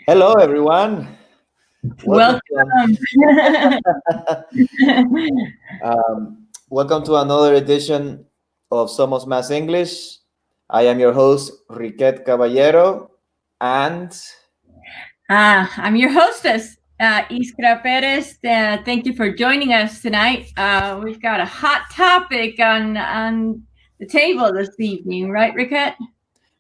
Hello, everyone. Welcome Welcome. welcome to another edition of Somos Más English. I am your host, Riquet Caballero, and I'm your hostess, Iskra Perez. Thank you for joining us tonight. We've got a hot topic on the table this evening, right, Riquet?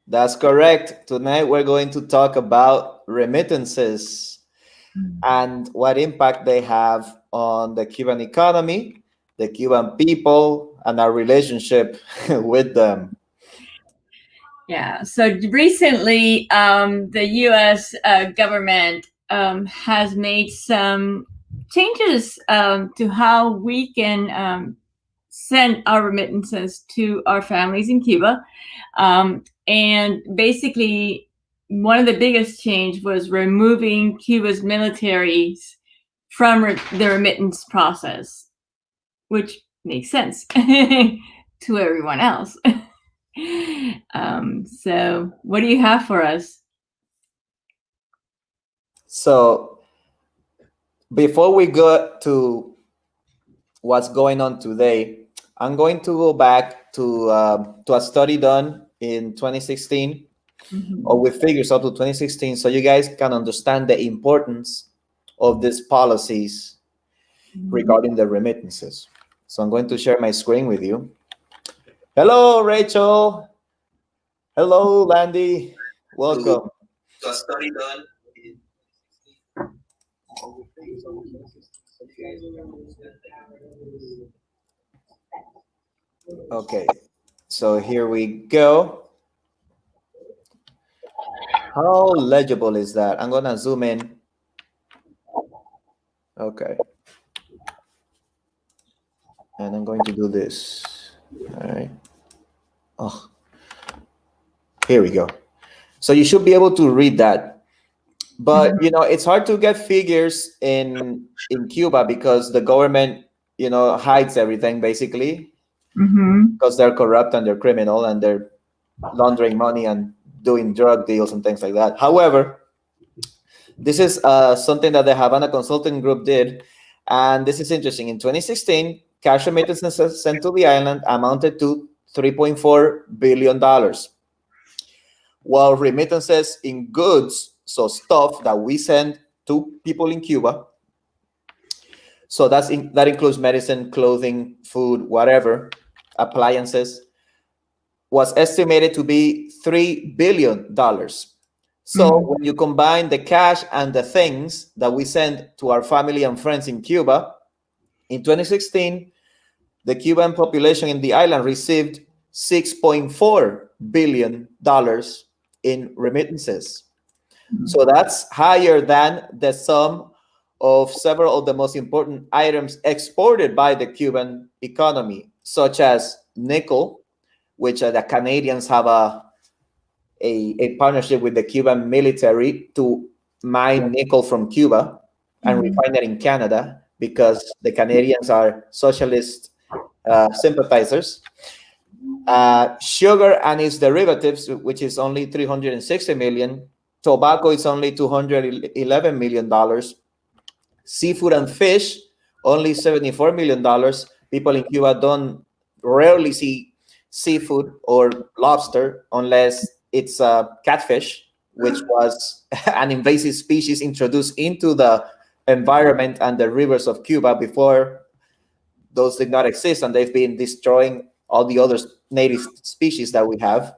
that's correct. Tonight, we're going to talk about remittances and what impact they have on the Cuban economy, the Cuban people, and our relationship with them. Yeah. So recently, the U.S. Government has made some changes to how we can send our remittances to our families in Cuba. And basically, one of the biggest change was removing Cuba's militaries from the remittance process, which makes sense to everyone else. So what do you have for us? So, before we go to what's going on today, I'm going to go back to a study done in 2016, or with figures up to 2016, so you guys can understand the importance of these policies regarding the remittances. So I'm going to share my screen with you. Hello, Rachel. Hello, Landy. Welcome. To a study done in Okay, so here we go. How legible is that? I'm gonna zoom in. Okay. And I'm going to do this. All right. Oh, here we go. So you should be able to read that. But it's hard to get figures in Cuba because the government, hides everything basically because they're corrupt and they're criminal and they're laundering money and doing drug deals and things like that. However, this is something that the Havana Consulting Group did, and this is interesting. In 2016, cash remittances sent to the island amounted to $3.4 billion, while remittances in goods, so stuff that we send to people in Cuba, so that includes medicine, clothing, food, whatever, appliances, was estimated to be $3 billion. So when you combine the cash and the things that we send to our family and friends in Cuba, in 2016, the Cuban population in the island received $6.4 billion in remittances. So that's higher than the sum of several of the most important items exported by the Cuban economy, such as nickel, which the Canadians have a partnership with the Cuban military to mine nickel from Cuba and refine it in Canada because the Canadians are socialist sympathizers. Sugar and its derivatives, which is only $360 million. Tobacco is only $211 million. Seafood and fish, only $74 million. People in Cuba don't rarely see seafood or lobster unless it's catfish, which was an invasive species introduced into the environment and the rivers of Cuba before those did not exist, and they've been destroying all the other native species that we have.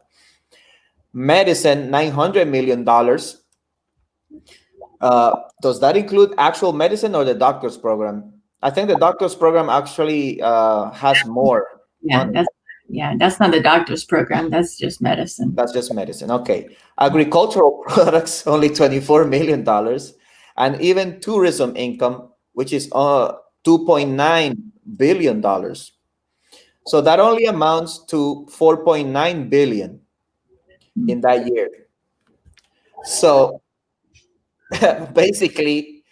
Medicine, $900 million. Does that include actual medicine or the doctor's program? I think the doctor's program actually has more. That's not the doctor's program. That's just medicine. That's just medicine. Okay. Agricultural products, only $24 million. And even tourism income, which is $2.9 billion. So that only amounts to $4.9 billion in that year. So basically,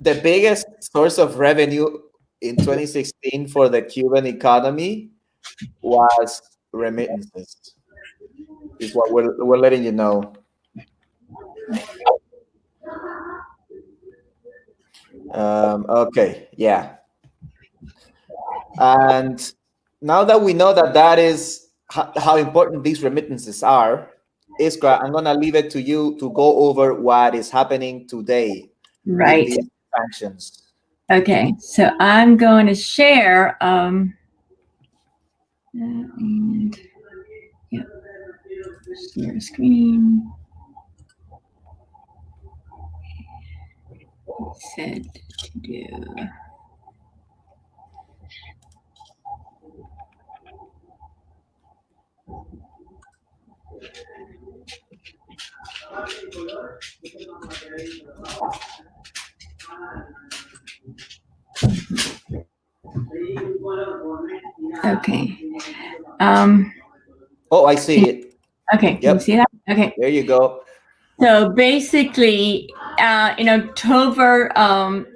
the biggest source of revenue in 2016 for the Cuban economy was remittances, is what we're letting you know. Okay, yeah. And now that we know that that is how important these remittances are, Iskra, I'm gonna leave it to you to go over what is happening today with Right. these sanctions. Okay. So I'm going to share. And yeah, share screen. Said to do. Okay. Oh, I see it. Okay. Can you Yep, see that? Okay. there you go. So basically, in October, on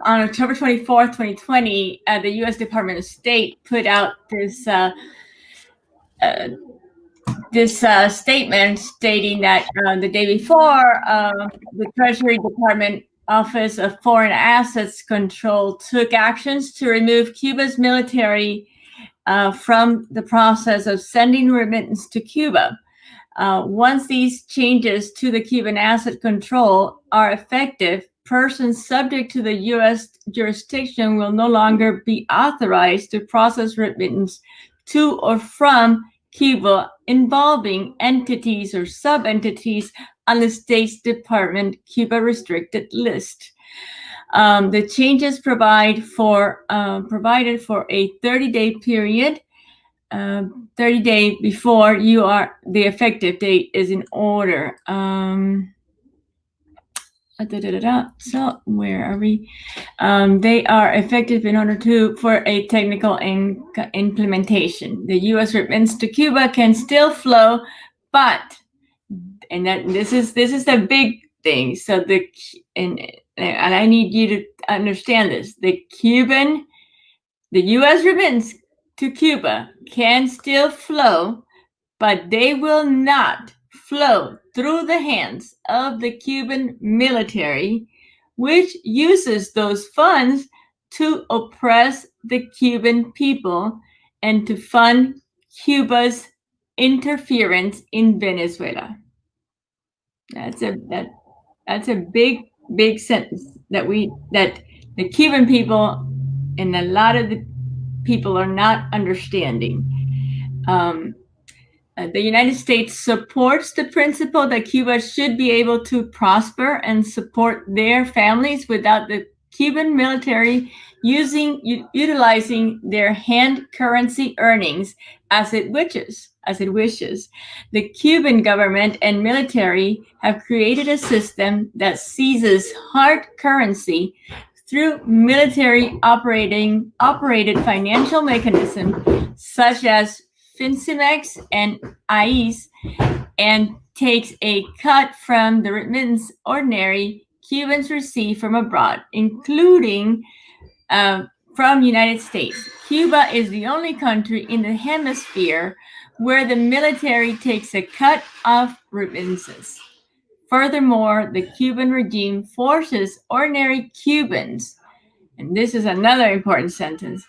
October 24th, 2020, the U.S. Department of State put out this statement stating that the day before, the Treasury Department Office of Foreign Assets Control took actions to remove Cuba's military from the process of sending remittance to Cuba. Once these changes to the Cuban asset control are effective, persons subject to the U.S. jurisdiction will no longer be authorized to process remittance to or from Cuba involving entities or sub-entities on the State Department Cuba restricted list. The changes provided for a 30-day period 30 days before the effective date is in order. So where are we? They are effective in order for a technical implementation. The U.S. remittance to Cuba can still flow, but this is the big thing. So and I need you to understand this. The U.S. remittance to Cuba can still flow, but they will not flow through the hands of the Cuban military, which uses those funds to oppress the Cuban people and to fund Cuba's interference in Venezuela. That's a big sentence that the Cuban people and a lot of the people are not understanding. The United States supports the principle that Cuba should be able to prosper and support their families without the Cuban military utilizing their hand currency earnings as it wishes. The Cuban government and military have created a system that seizes hard currency through military operated financial mechanisms such as Finsimex and ICE, and takes a cut from the remittance ordinary Cubans receive from abroad, including from United States. Cuba is the only country in the hemisphere where the military takes a cut of remittances. Furthermore, the Cuban regime forces ordinary Cubans, and this is another important sentence,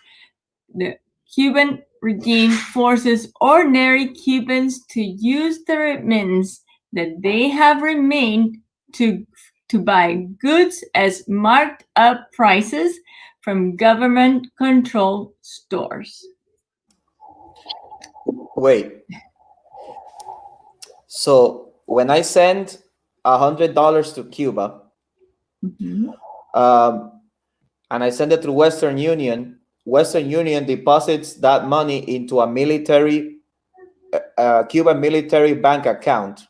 the Cuban regime forces ordinary Cubans to use the remittance that they have remained to buy goods as marked up prices from government controlled stores. Wait. So when I send $100 to Cuba, and I send it through Western Union deposits that money into a Cuban military bank account.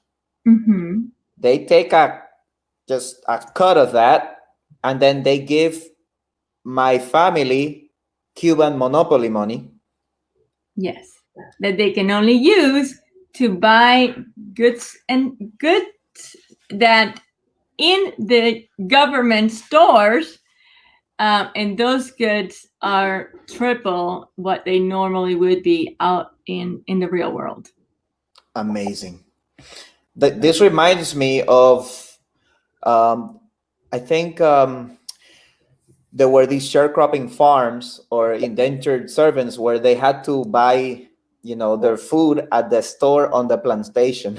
They take just a cut of that, and then they give my family Cuban monopoly money. Yes, that they can only use to buy goods that in the government stores, and those goods are triple what they normally would be out in the real world. Amazing. This reminds me of Um, I think there were these sharecropping farms or indentured servants where they had to buy, their food at the store on the plantation.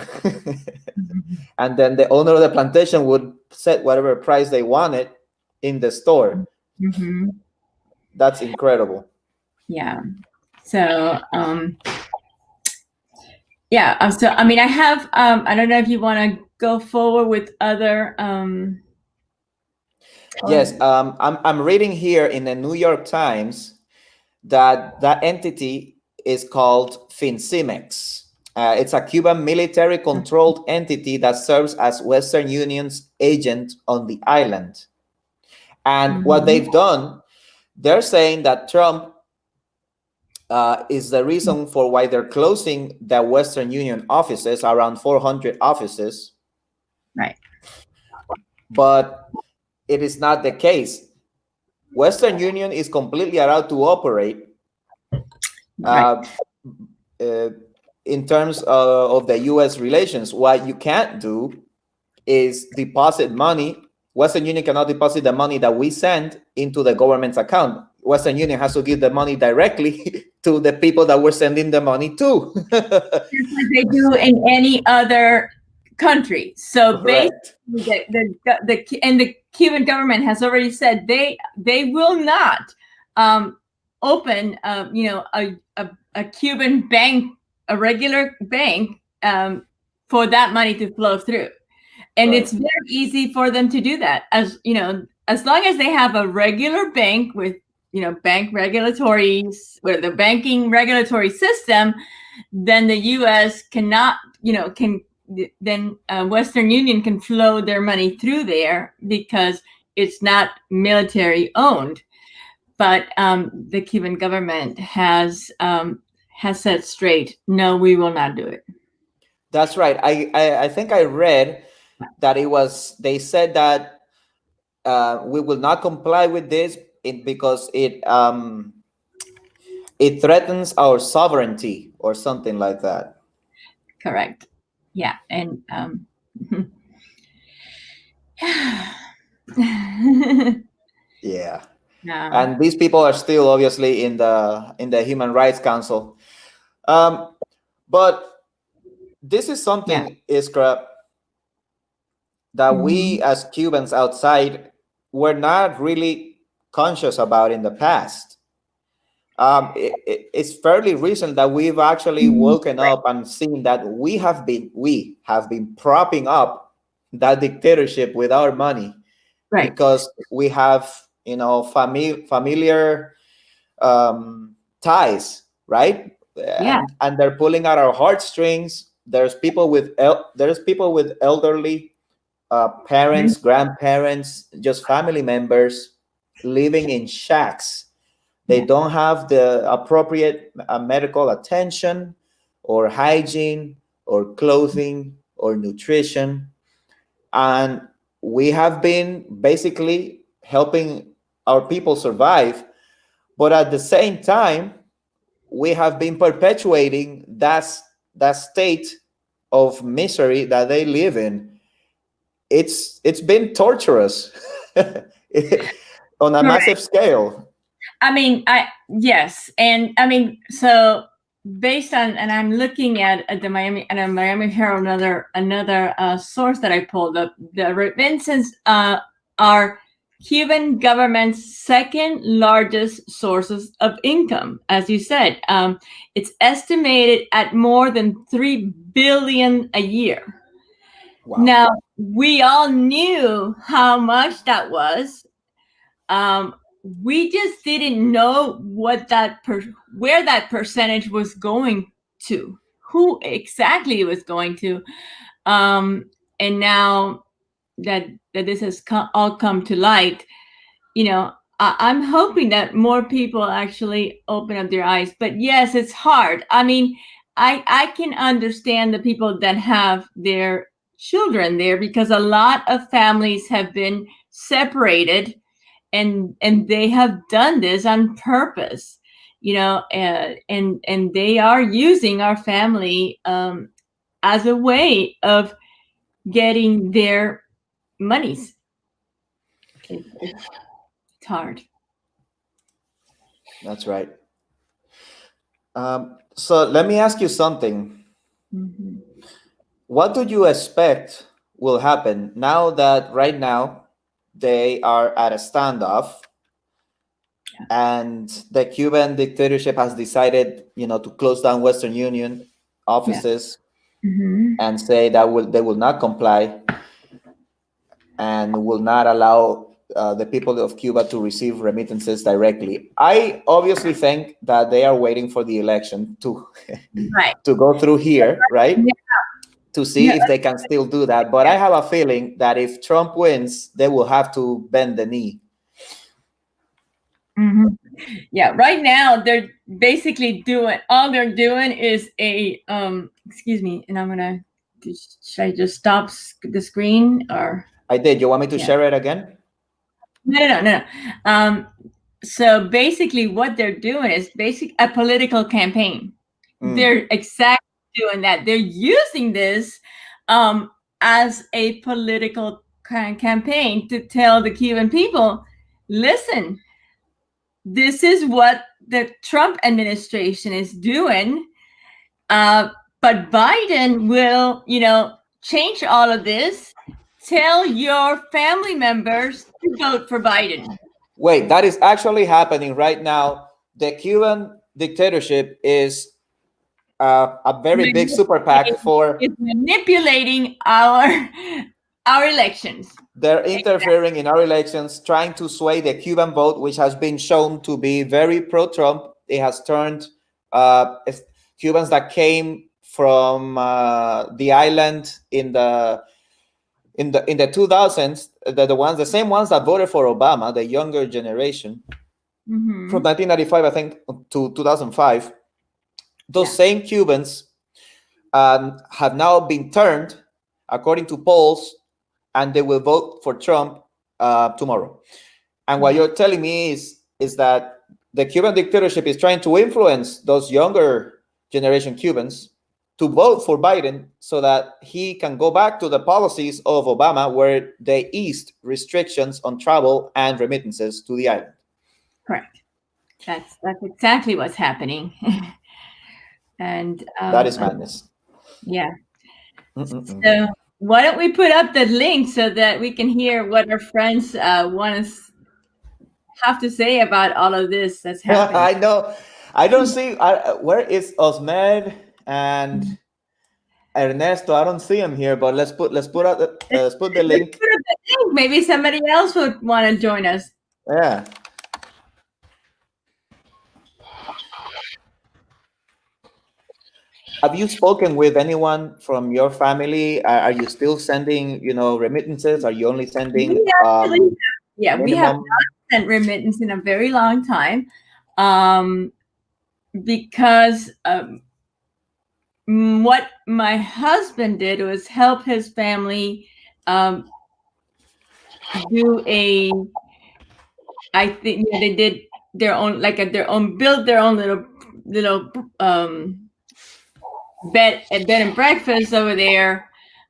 And then the owner of the plantation would set whatever price they wanted in the store. Mm-hmm. That's incredible. Yeah. So, yeah. So, I mean, I have. I don't know if you want to go forward with other. Yes, I'm reading here in the New York Times that entity is called FinCimex. It's a Cuban military-controlled entity that serves as Western Union's agent on the island. And what they've done, they're saying that Trump is the reason for why they're closing the Western Union offices, around 400 offices. Right. But it is not the case. Western Union is completely allowed to operate Right. In terms of the U.S. relations. What you can't do is deposit money. Western Union cannot deposit the money that we send into the government's account. Western Union has to give the money directly to the people that we're sending the money to. Just like they do in any other country. So basically, Correct. the Cuban government has already said they will not open a Cuban bank, a regular bank, for that money to flow through. And Right. it's very easy for them to do that, as as long as they have a regular bank with bank regulatory, with the banking regulatory system, then the U.S. cannot, then Western Union can flow their money through there because it's not military owned. But the Cuban government has said straight, no, we will not do it. That's right. I think I read that they said that we will not comply with this because it threatens our sovereignty or something like that. Correct. Yeah. And Yeah. no. And these people are still obviously in the Human Rights Council. But this is Yeah. something, Iskra, that we as Cubans outside were not really conscious about in the past. It's fairly recent that we've actually woken Right. up and seen that we have been propping up that dictatorship with our money, Right. because we have familiar ties, right? Yeah. And they're pulling at our heartstrings. There's people with elderly parents, grandparents, just family members living in shacks. They Yeah. don't have the appropriate medical attention or hygiene or clothing or nutrition. And we have been basically helping our people survive. But at the same time, we have been perpetuating that state of misery that they live in. It's been torturous on a Correct. massive scale. I mean, yes, and I mean, so based on, and I'm looking at the Miami Herald, another source that I pulled up. The remittances are Cuban government's second largest sources of income, as you said. It's estimated at more than $3 billion a year. Wow. Now, we all knew how much that was. We just didn't know what where that percentage was going to, who exactly it was going to. And now that this has all come to light, I'm hoping that more people actually open up their eyes. But yes, it's hard. I mean, I can understand the people that have their children there, because a lot of families have been separated, and they have done this on purpose, and they are using our family as a way of getting their monies. It's hard. That's right. So let me ask you something. Mm-hmm. What do you expect will happen now that right now they are at a standoff and the Cuban dictatorship has decided, to close down Western Union offices Mm-hmm. and say that they will not comply and will not allow the people of Cuba to receive remittances directly. I obviously think that they are waiting for the election to Right. to go through here, right? Yeah. To Yeah. see if they can still do that. But I have a feeling that if Trump wins, they will have to bend the knee. Mm-hmm. Yeah. Right now, they're basically doing all they're doing is a Excuse me, and I'm gonna. Should I just stop the screen or? I did. You want me to Yeah. share it again? No. So basically, what they're doing is a political campaign. They're exactly doing that. They're using this as a political campaign to tell the Cuban people, listen, this is what the Trump administration is doing. But Biden will, change all of this. Tell your family members to vote for Biden. Wait, that is actually happening right now. The Cuban dictatorship is a very big super PAC for. It's manipulating our elections. They're interfering in our elections, trying to sway the Cuban vote, which has been shown to be very pro-Trump. It has turned Cubans that came from the island in the 2000s, the same ones that voted for Obama, the younger generation, from 1995, I think, to 2005. Those same Cubans have now been turned, according to polls, and they will vote for Trump tomorrow. And what you're telling me is that the Cuban dictatorship is trying to influence those younger generation Cubans to vote for Biden so that he can go back to the policies of Obama, where they eased restrictions on travel and remittances to the island. Correct. That's exactly what's happening. And that is madness. Yeah. So why don't we put up the link so that we can hear what our friends want to have to say about all of this that's happening? I know. I don't see where is Osmed and Ernesto. I don't see him here, but let's put out let's put the link. Put up the link. Maybe somebody else would want to join us. Yeah. Have you spoken with anyone from your family? Are you still sending, remittances? Are you only sending? We have not sent remittance in a very long time, because what my husband did was help his family do a. I think they did their own, build their own little bed and breakfast over there,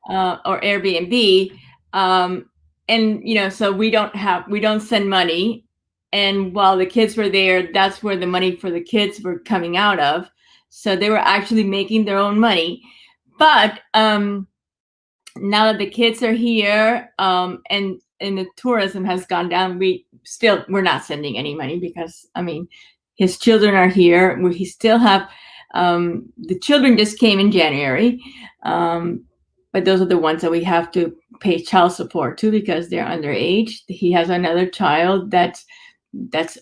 or Airbnb, and so we don't send money, and while the kids were there, that's where the money for the kids were coming out of, so they were actually making their own money. But now that the kids are here, and the tourism has gone down, we're not sending any money, because his children are here. We still have the children just came in January, but those are the ones that we have to pay child support to because they're underage. He has another child that's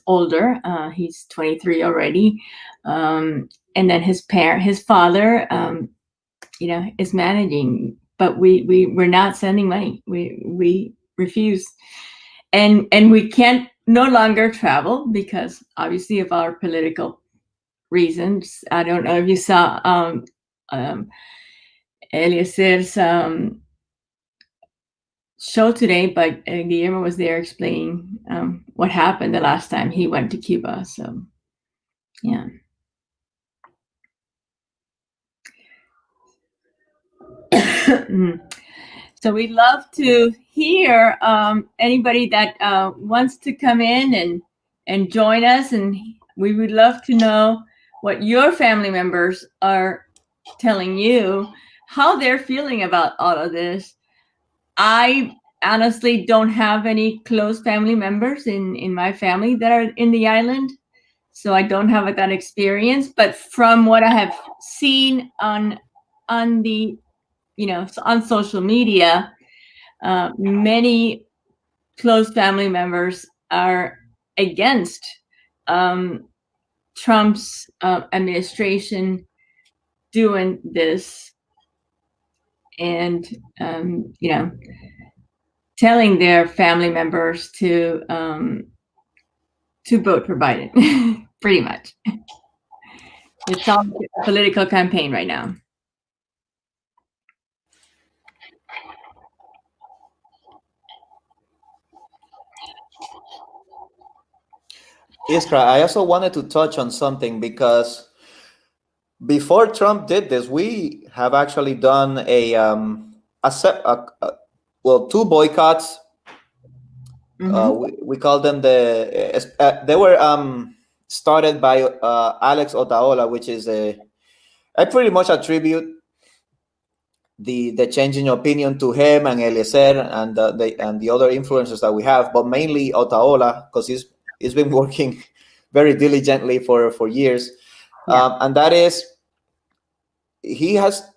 older. He's 23 already, and then his father, is managing. But we're not sending money. We refuse, and we can't no longer travel because obviously of our political reasons. I don't know if you saw Eliasir's show today, but Guillermo was there explaining what happened the last time he went to Cuba. So, yeah. So we'd love to hear anybody that wants to come in and join us, and we would love to know what your family members are telling you, how they're feeling about all of this. I honestly don't have any close family members in my family that are in the island, so I don't have that experience. But from what I have seen on the on social media, many close family members are against Trump's administration doing this, and telling their family members to vote for Biden. Pretty much, it's all a political campaign right now. Iskra, I also wanted to touch on something because before Trump did this, we have actually done two boycotts. We call them they were started by Alex Otaola, which is I pretty much attribute the change in opinion to him and Eliezer and the other influencers that we have, but mainly Otaola, because he's been working very diligently for years. And that is, he has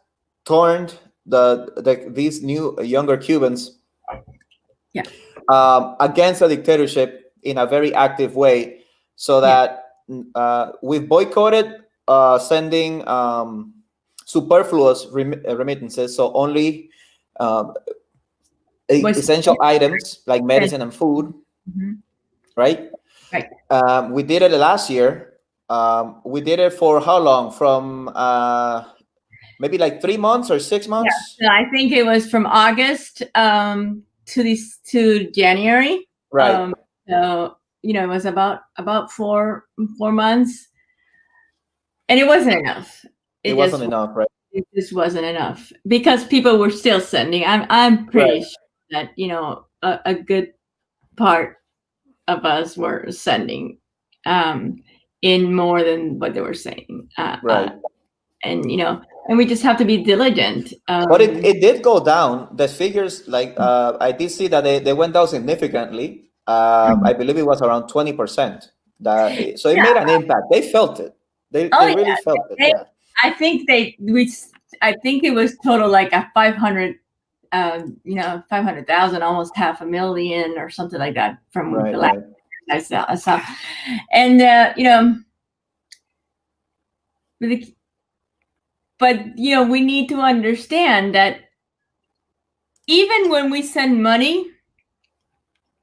turned these new younger Cubans against the dictatorship in a very active way, so that we've boycotted sending superfluous remittances, so only essential items like medicine and food. Right. We did it last year. We did it for how long? From maybe like 3 months or 6 months. Yeah, I think it was from August to January. Right. So it was about 4 months, and it wasn't enough. It wasn't enough, right? It just wasn't enough because people were still sending. I'm pretty sure that a good part of us were sending in more than what they were saying. Right. And and we just have to be diligent. But it did go down. The figures, like I did see that they went down significantly. I believe it was around 20%. So it made an impact. They felt it. They really felt it. I think I think it was total like a 500,000, almost 500,000 or something like that from the last I saw. And but we need to understand that even when we send money,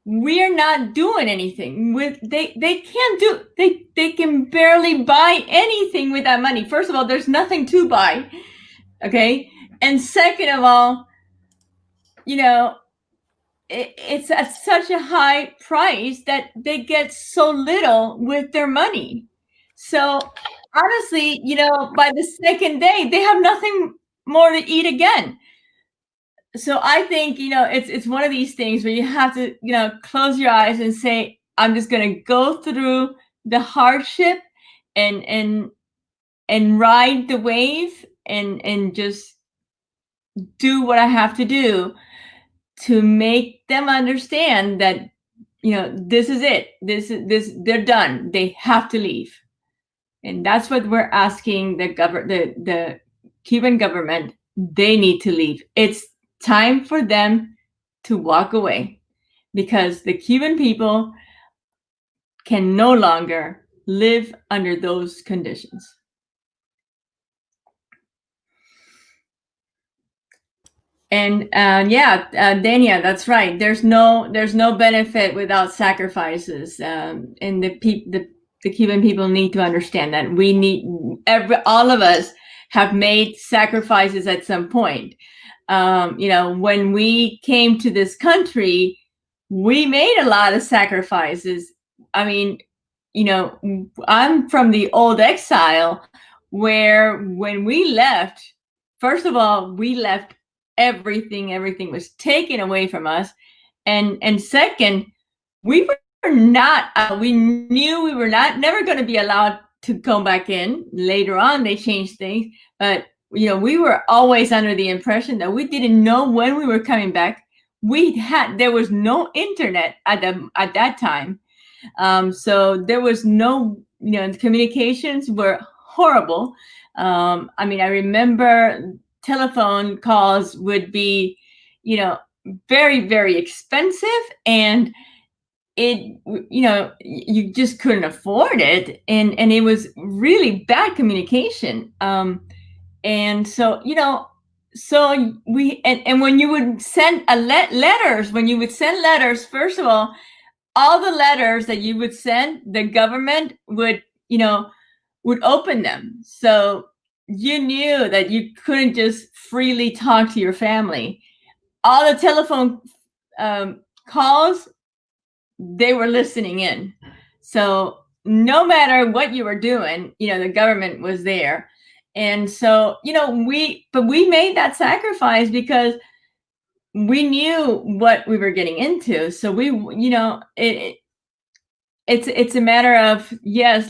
we're not doing anything with. They can't do. They can barely buy anything with that money. First of all, there's nothing to buy. Okay, and second of all, it's at such a high price that they get so little with their money. So honestly, by the second day, they have nothing more to eat again. So I think, it's one of these things where you have to, close your eyes and say, I'm just going to go through the hardship and ride the wave and just do what I have to do to make them understand that, this is it. They're done. They have to leave. And that's what we're asking the Cuban government. They need to leave. It's time for them to walk away because the Cuban people can no longer live under those conditions. And Dania, that's right. There's no benefit without sacrifices. And the Cuban people need to understand that all of us have made sacrifices at some point. When we came to this country, we made a lot of sacrifices. I mean, I'm from the old exile where when we left, first of all, we left everything was taken away from us. And second, we were not, we knew we were never going to be allowed to come back in. Later on, they changed things, but we were always under the impression that we didn't know when we were coming back. There was no internet at that time. So there was no, the communications were horrible. I mean, I remember telephone calls would be, very, very expensive, and you just couldn't afford it. And it was really bad communication. And so, so and when you would send letters, first of all the letters that you would send, the government would open them. So you knew that you couldn't just freely talk to your family. All the telephone calls, they were listening in. So no matter what you were doing, the government was there. And so, we made that sacrifice because we knew what we were getting into. So it's a matter of, yes,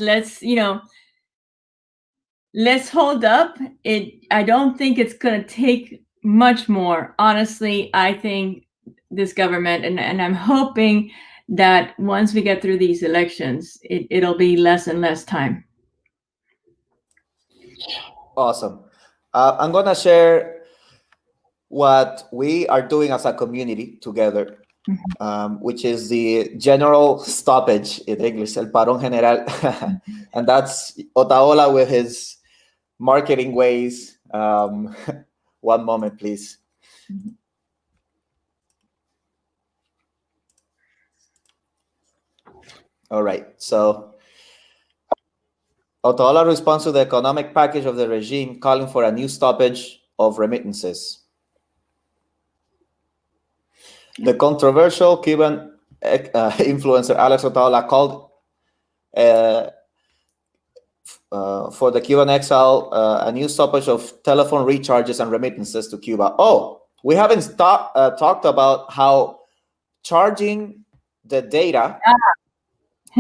let's hold up. I don't think it's going to take much more. Honestly, I think this government, and I'm hoping that once we get through these elections, it'll be less and less time. Awesome. I'm going to share what we are doing as a community together, which is the general stoppage in English, el parón general. And that's Otaola with his marketing ways. One moment, please. All right. So Otaola responds to the economic package of the regime calling for a new stoppage of remittances. The controversial Cuban influencer Alex Otaola called for the Cuban exile a new stoppage of telephone recharges and remittances to Cuba. Oh, we haven't talked about how charging the data,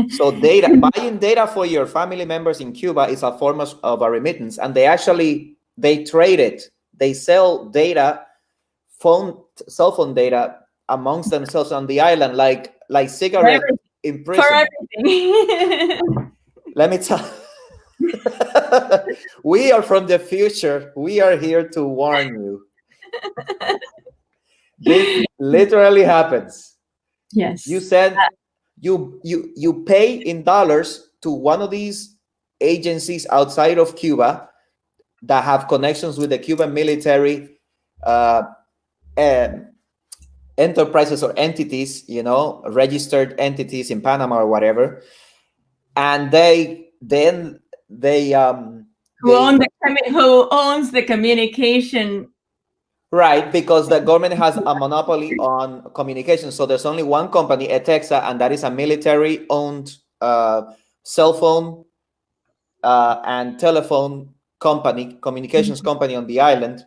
so buying data for your family members in Cuba is a form of a remittance, and they trade it. They sell data, cell phone data amongst themselves on the island, like cigarettes in prison. For everything. Let me tell. We are from the future. We are here to warn you. This literally happens. Yes. You said you pay in dollars to one of these agencies outside of Cuba that have connections with the Cuban military enterprises or entities, registered entities in Panama or whatever, and who owns the communication. Right, because the government has a monopoly on communication. So there's only one company, ETEXA, and that is a military-owned cell phone and telephone company, communications company on the island.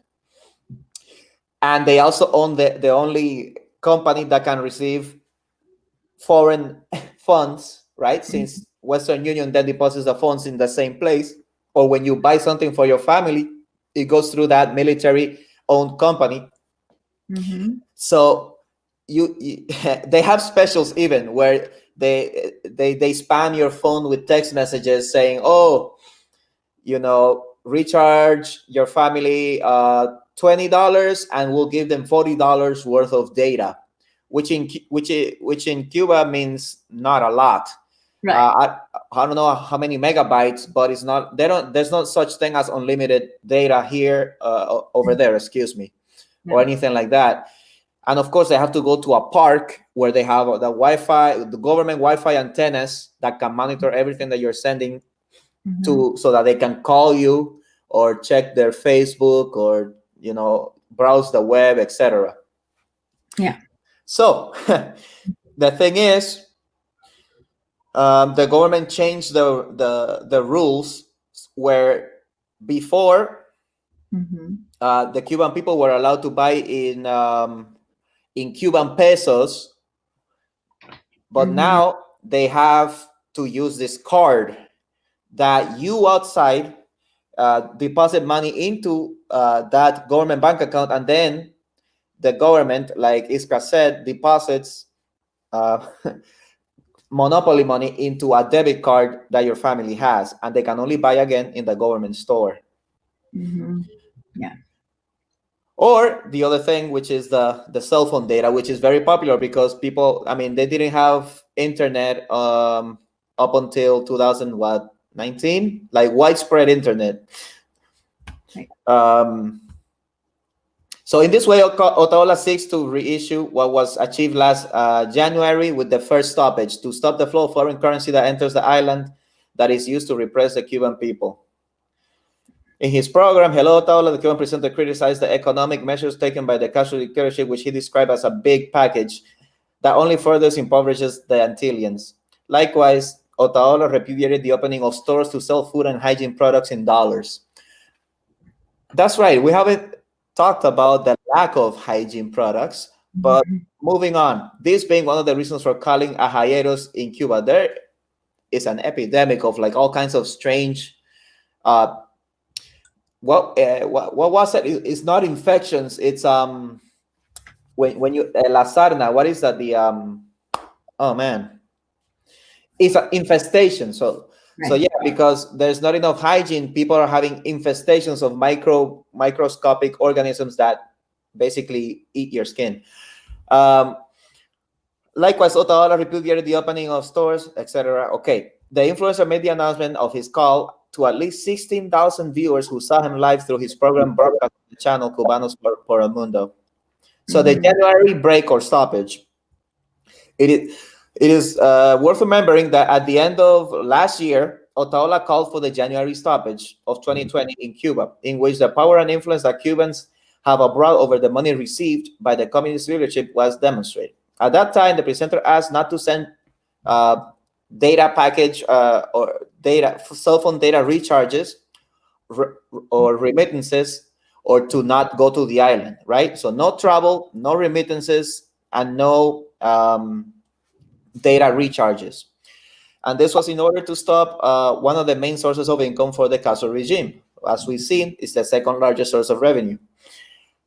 And they also own the only company that can receive foreign funds, right? Since Western Union then deposits the funds in the same place. Or when you buy something for your family, it goes through that military-owned company. So they have specials even where they spam your phone with text messages saying, oh, recharge your family $20 and we'll give them $40 worth of data, which in Cuba means not a lot. Right. I don't know how many megabytes, but it's not. There's not such thing as unlimited data here over there. Excuse me, or anything like that. And of course, they have to go to a park where they have the Wi-Fi, the government Wi-Fi antennas that can monitor everything that you're sending to, so that they can call you or check their Facebook or browse the web, etc. Yeah. So the thing is, the government changed the rules where before the Cuban people were allowed to buy in Cuban pesos, but now they have to use this card that you outside deposit money into that government bank account, and then the government, like Iskra said, deposits uh, monopoly money into a debit card that your family has, and they can only buy again in the government store. Yeah. Or the other thing, which is the cell phone data, which is very popular because people, I mean, they didn't have internet up until 2019, like widespread internet. Right. So in this way, Otaola seeks to reissue what was achieved last January with the first stoppage to stop the flow of foreign currency that enters the island that is used to repress the Cuban people. In his program, Hello Otaola, the Cuban presenter criticized the economic measures taken by the Castro dictatorship, which he described as a big package that only further impoverishes the Antilleans. Likewise, Otaola repudiated the opening of stores to sell food and hygiene products in dollars. That's right. We haven't talked about the lack of hygiene products, but moving on. This being one of the reasons for calling a hiatus in Cuba, there is an epidemic of like all kinds of strange. What was it? It's not infections. It's when you la sarna. What is that? The oh man, it's an infestation. So yeah, because there's not enough hygiene, people are having infestations of microscopic organisms that basically eat your skin. Likewise, Otaola repudiated the opening of stores, etc. Okay, the influencer made the announcement of his call to at least 16,000 viewers who saw him live through his program broadcast on the channel Cubanos por el Mundo. So the January break or stoppage, it is worth remembering that at the end of last year, Otaola called for the January stoppage of 2020 in Cuba, in which the power and influence that Cubans have abroad over the money received by the communist leadership was demonstrated. At that time, the presenter asked not to send data package or cell phone data recharges or remittances, or to not go to the island, right? So no travel, no remittances, and no data recharges. And this was in order to stop one of the main sources of income for the Castro regime. As we've seen, it's the second largest source of revenue.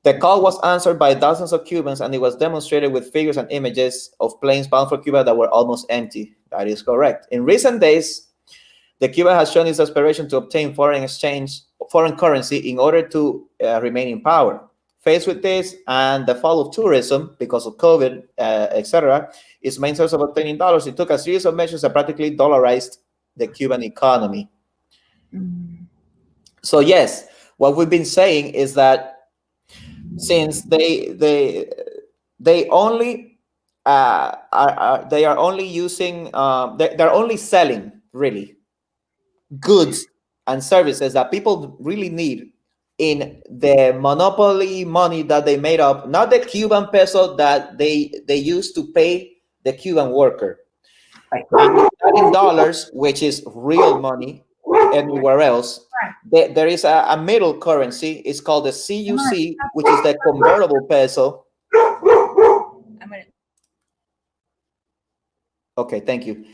The call was answered by dozens of Cubans, and it was demonstrated with figures and images of planes bound for Cuba that were almost empty. That is correct. In recent days, the Cuba has shown its aspiration to obtain foreign currency in order to remain in power. Faced with this and the fall of tourism because of COVID, etc., its main source of obtaining dollars, it took a series of measures that practically dollarized the Cuban economy. So yes, what we've been saying is that since they only they are only using they're only selling really goods and services that people really need in the monopoly money that they made up, not the Cuban peso that they used to pay the Cuban worker, and not in dollars, which is real money everywhere else. There is a middle currency. It's called the CUC, which is the convertible peso. Okay, thank you.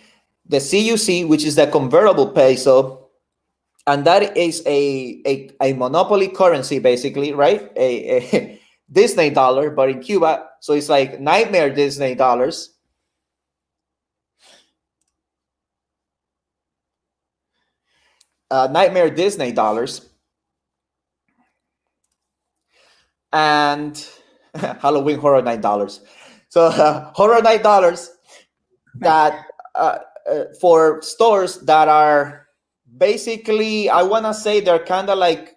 The CUC, which is the convertible peso, and that is a monopoly currency, basically, right? A Disney dollar, but in Cuba, so it's like nightmare Disney dollars. Nightmare Disney dollars. And Halloween Horror Night dollars. So Horror Night dollars that for stores that are basically, I want to say they're kind of like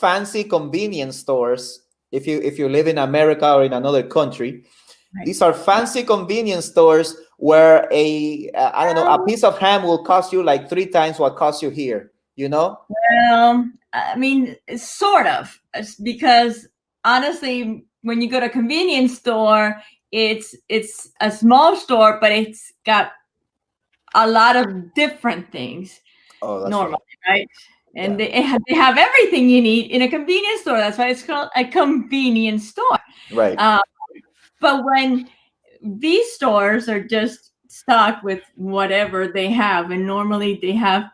fancy convenience stores. If you live in America or in another country, these are fancy convenience stores where I don't know, a piece of ham will cost you like 3 times what costs you here, you know? Well, I mean, sort of, because honestly, when you go to a convenience store, it's a small store, but it's got a lot of different things. Oh, that's normally, right? and they have everything you need in a convenience store. That's why it's called a convenience store. Right. But when these stores are just stocked with whatever they have, and normally they have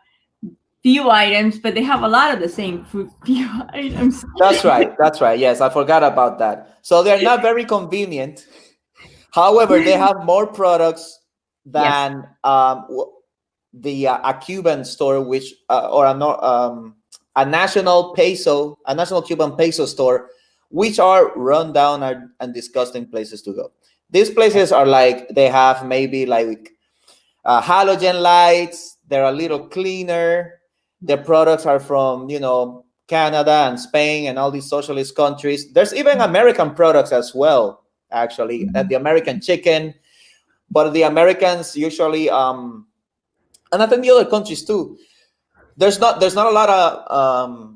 few items, but they have a lot of the same few items. That's right. That's right. Yes, I forgot about that. So they're not very convenient. However, they have more products than a Cuban store, which or a national Cuban peso store, which are run down and disgusting places to go. These places are like, they have maybe like halogen lights. They're a little cleaner. The products are from, Canada and Spain and all these socialist countries. There's even American products as well, actually, the American chicken. But the Americans usually, and I think the other countries too, there's not a lot of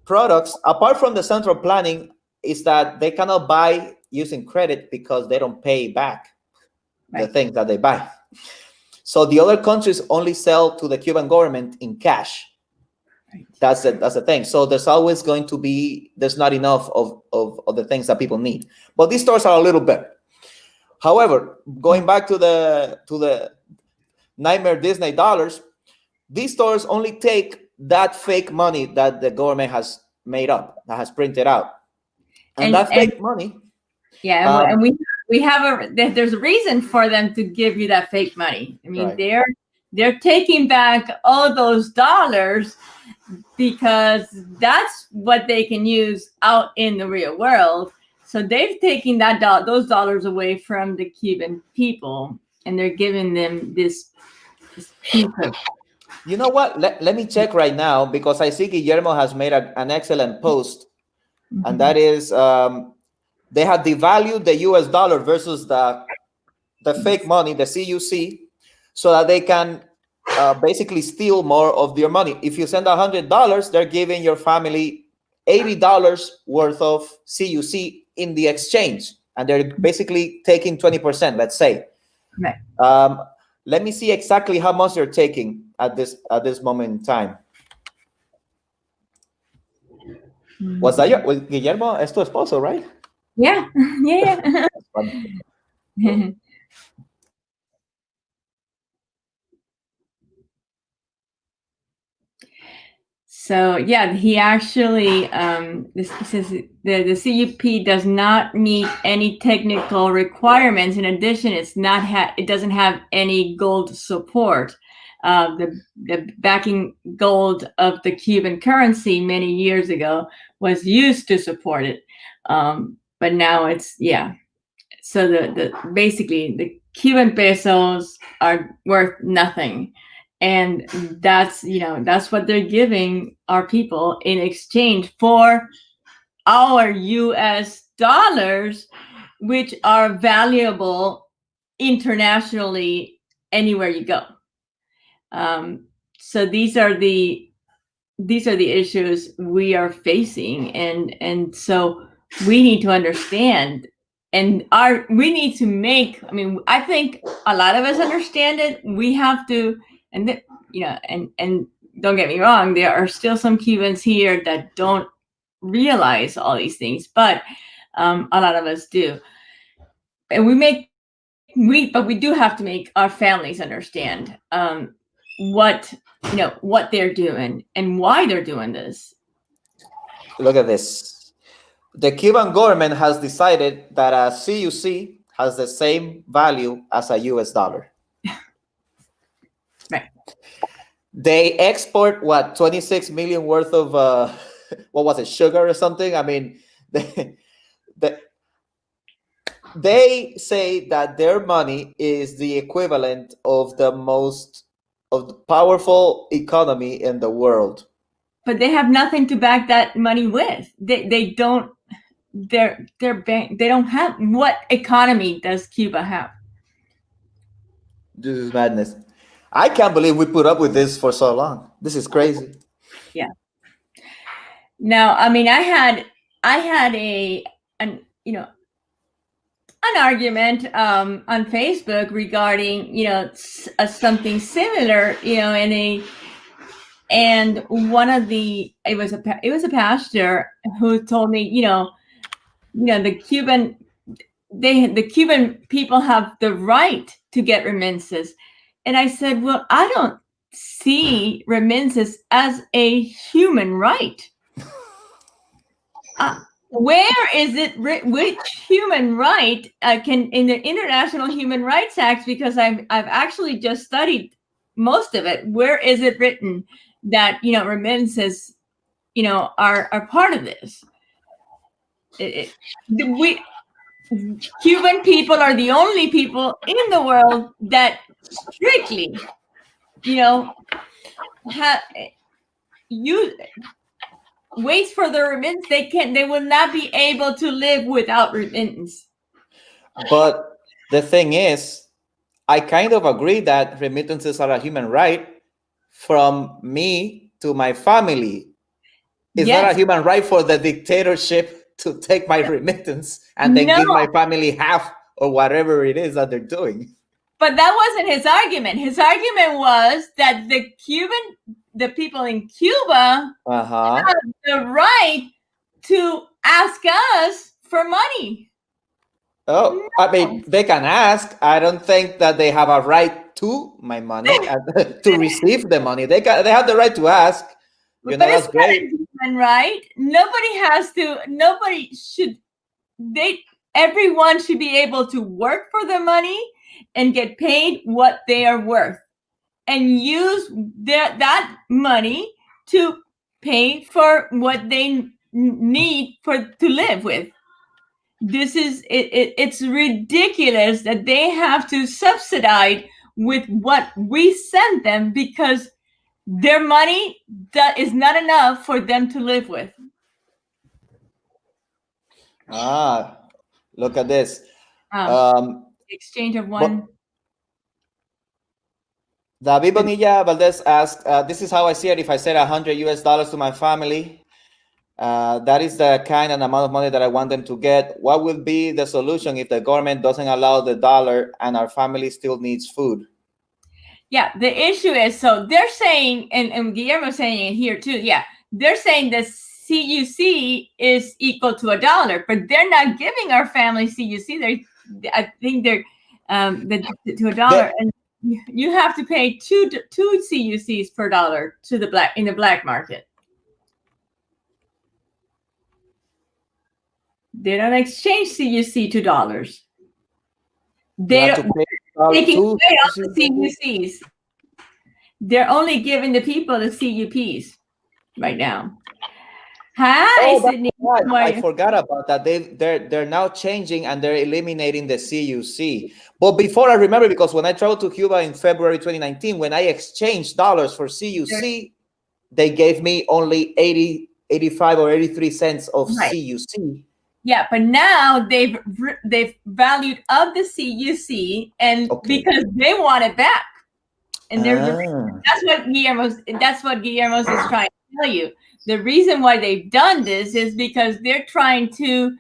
products apart from the central planning, is that they cannot buy using credit because they don't pay back the things that they buy. So the other countries only sell to the Cuban government in cash. Right. That's the thing. So there's always going to be, there's not enough of the things that people need. But these stores are a little better. However, going back to the Nightmare Disney dollars, these stores only take that fake money that the government has made up, that has printed out, and that fake money. Yeah, and we have there's a reason for them to give you that fake money. I mean, right. They're taking back all those dollars because that's what they can use out in the real world. So they've taken those dollars away from the Cuban people, and they're giving them this You know what? Let me check right now, because I see Guillermo has made an excellent post, and that is they have devalued the US dollar versus the fake money, the CUC, so that they can basically steal more of your money. If you send $100, they're giving your family $80 worth of CUC in the exchange, and they're basically taking 20%, let's say. Right. Let me see exactly how much they're taking at this moment in time. Was that Guillermo? Es tu esposo, right? Yeah. Yeah. So yeah, he actually this says the CUP does not meet any technical requirements. In addition, it doesn't have any gold support. The backing gold of the Cuban currency many years ago was used to support it, but now it's So the basically the Cuban pesos are worth nothing. And that's what they're giving our people in exchange for our US dollars, which are valuable internationally anywhere you go. So these are the issues we are facing, and so we need to understand, and we need to make. I mean, I think a lot of us understand it. We have to. And and don't get me wrong, there are still some Cubans here that don't realize all these things, but a lot of us do. And we do have to make our families understand what they're doing and why they're doing this. Look at this. The Cuban government has decided that a CUC has the same value as a US dollar. Right. They export 26 million worth of what was it, sugar or something? I mean, they say that their money is the equivalent of the most powerful economy in the world. But they have nothing to back that money with. They don't. Their bank. They don't have. What economy does Cuba have? This is madness. I can't believe we put up with this for so long. This is crazy. Yeah. Now, I mean, I had an argument on Facebook regarding something similar, in And one of it was a pastor who told me, the Cuban people have the right to get remittances. And I said, well, I don't see remittances as a human right. Where is it? Which human right can in the International Human Rights Act? Because I've actually just studied most of it. Where is it written that remittances, are part of this? We Cuban people are the only people in the world that strictly, have you waits for the remittance. They will not be able to live without remittance. But the thing is, I kind of agree that remittances are a human right from me to my family. It's not a human right for the dictatorship to take my remittance and then give my family half or whatever it is that they're doing. But that wasn't his argument. His argument was that the people in Cuba have the right to ask us for money. Oh, I mean, they can ask. I don't think that they have a right to my money to receive the money. They have the right to ask. But that's great. Right? Everyone should be able to work for the money and get paid what they are worth and use that money to pay for what they need to live with. This is it's ridiculous that they have to subsidize with what we send them because their money that is not enough for them to live with. Look at this. Exchange of one. David Bonilla Valdez asked, this is how I see it. If I send $100 to my family, that is the kind and amount of money that I want them to get. What will be the solution if the government doesn't allow the dollar and our family still needs food? Yeah, the issue is, so they're saying, and Guillermo's saying it here too, yeah, they're saying the CUC is equal to $1, but they're not giving our family CUC. I think they're to $1, and you have to pay two CUCs per dollar in the black market. They don't exchange CUC to dollars. They don't taking away all the CUCs. They're only giving the people the CUPs right now. Hi, Sydney. I forgot about that. They're now changing and they're eliminating the CUC. But before I remember, because when I traveled to Cuba in February 2019, when I exchanged dollars for CUC, they gave me only 85 or 83 cents of CUC. Yeah, but now they've valued up the CUC and because they want it back. And that's what Guillermo's is trying to tell you. The reason why they've done this is because they're trying to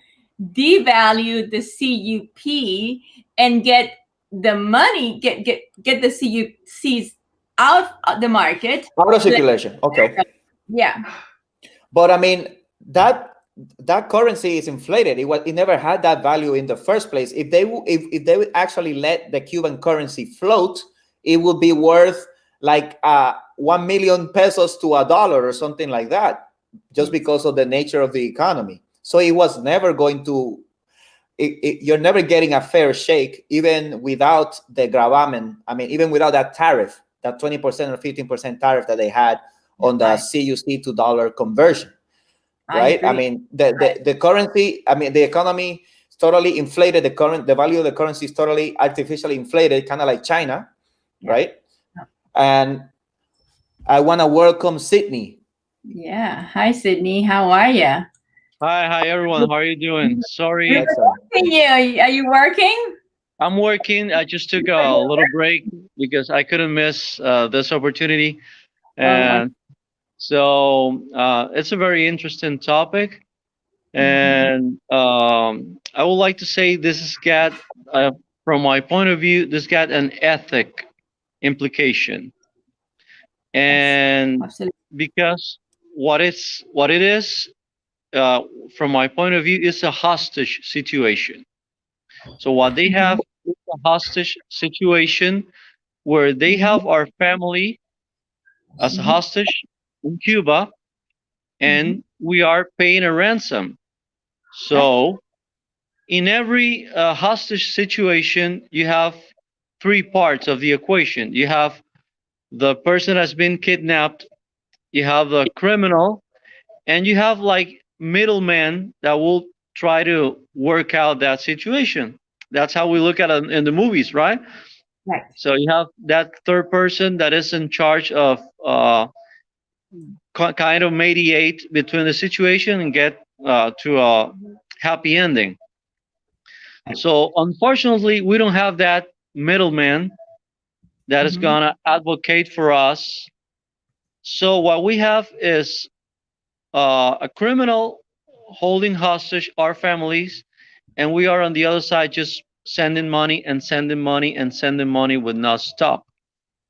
devalue the CUP and get the money, get the CUCs out of the market. Out of circulation. Okay. Yeah. But I mean, that currency is inflated. It never had that value in the first place. If they would actually let the Cuban currency float, it would be worth like 1 million pesos to $1 or something like that, just because of the nature of the economy. So it was never going to. You're never getting a fair shake, even without the gravamen. I mean, even without that tariff, that 20% or 15% tariff that they had on the CUC to dollar conversion. Right? I mean, the currency, I mean, the economy is totally inflated. The value of the currency is totally artificially inflated, kind of like China, right? And I want to welcome Sydney. Yeah. Hi, Sydney. How are you? Hi, everyone. How are you doing? Sorry. Are you working? I'm working. I just took a little break because I couldn't miss this opportunity. And so it's a very interesting topic. And I would like to say this has got, from my point of view, this got an ethic implication. Yes. And Absolutely. because what it is, uh, from my point of view, is a hostage situation. So what they Mhm. have is a hostage situation where they Mhm. have our family as a Mhm. hostage in Cuba, Mhm. and we are paying a ransom. Right. So in every hostage situation, you have three parts of the equation. You have the person has been kidnapped, you have the criminal, and you have like middlemen that will try to work out that situation. That's how we look at it in the movies, right? Right. So you have that third person that is in charge of kind of mediate between the situation and get to a happy ending. Right. So unfortunately, we don't have that middleman that is Mhm. gonna advocate for us. So what we have is a criminal holding hostage our families, and we are on the other side just sending money and sending money and sending money with no stop,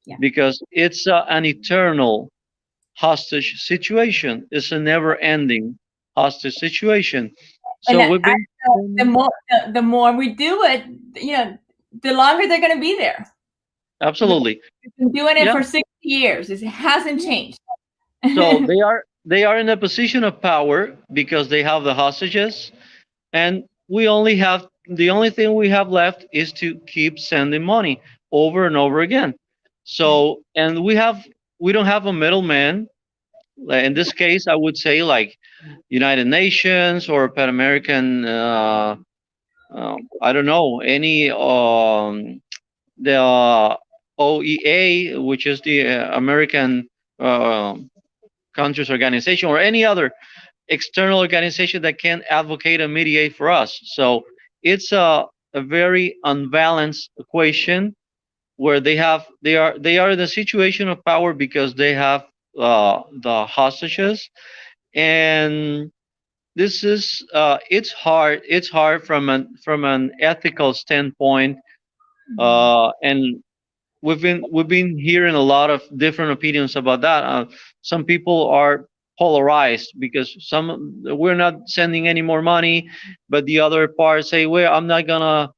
Yeah. because it's an eternal hostage situation. It's a never-ending hostage situation. And So we've been the more we do it, you know, the longer they're going to be there. absolutely, We've been doing it yeah. for 60 years. It hasn't changed. So they are in a position of power because they have the hostages, and the only thing we have left is to keep sending money over and over again. Right. So, and we don't have a middleman. Like, in this case, I would say like United Nations or Pan American. I don't know any the OEA, which is the American uh, Countries Organization, or any other external organization that can advocate and mediate for us. So it's a very unbalanced equation where they are in a situation of power because they have the hostages, and this is it's hard from an ethical standpoint, Mhm. and we've been hearing a lot of different opinions about that. Some people are polarized because some we're not sending any more money, but the other part say, "Well, I'm not gonna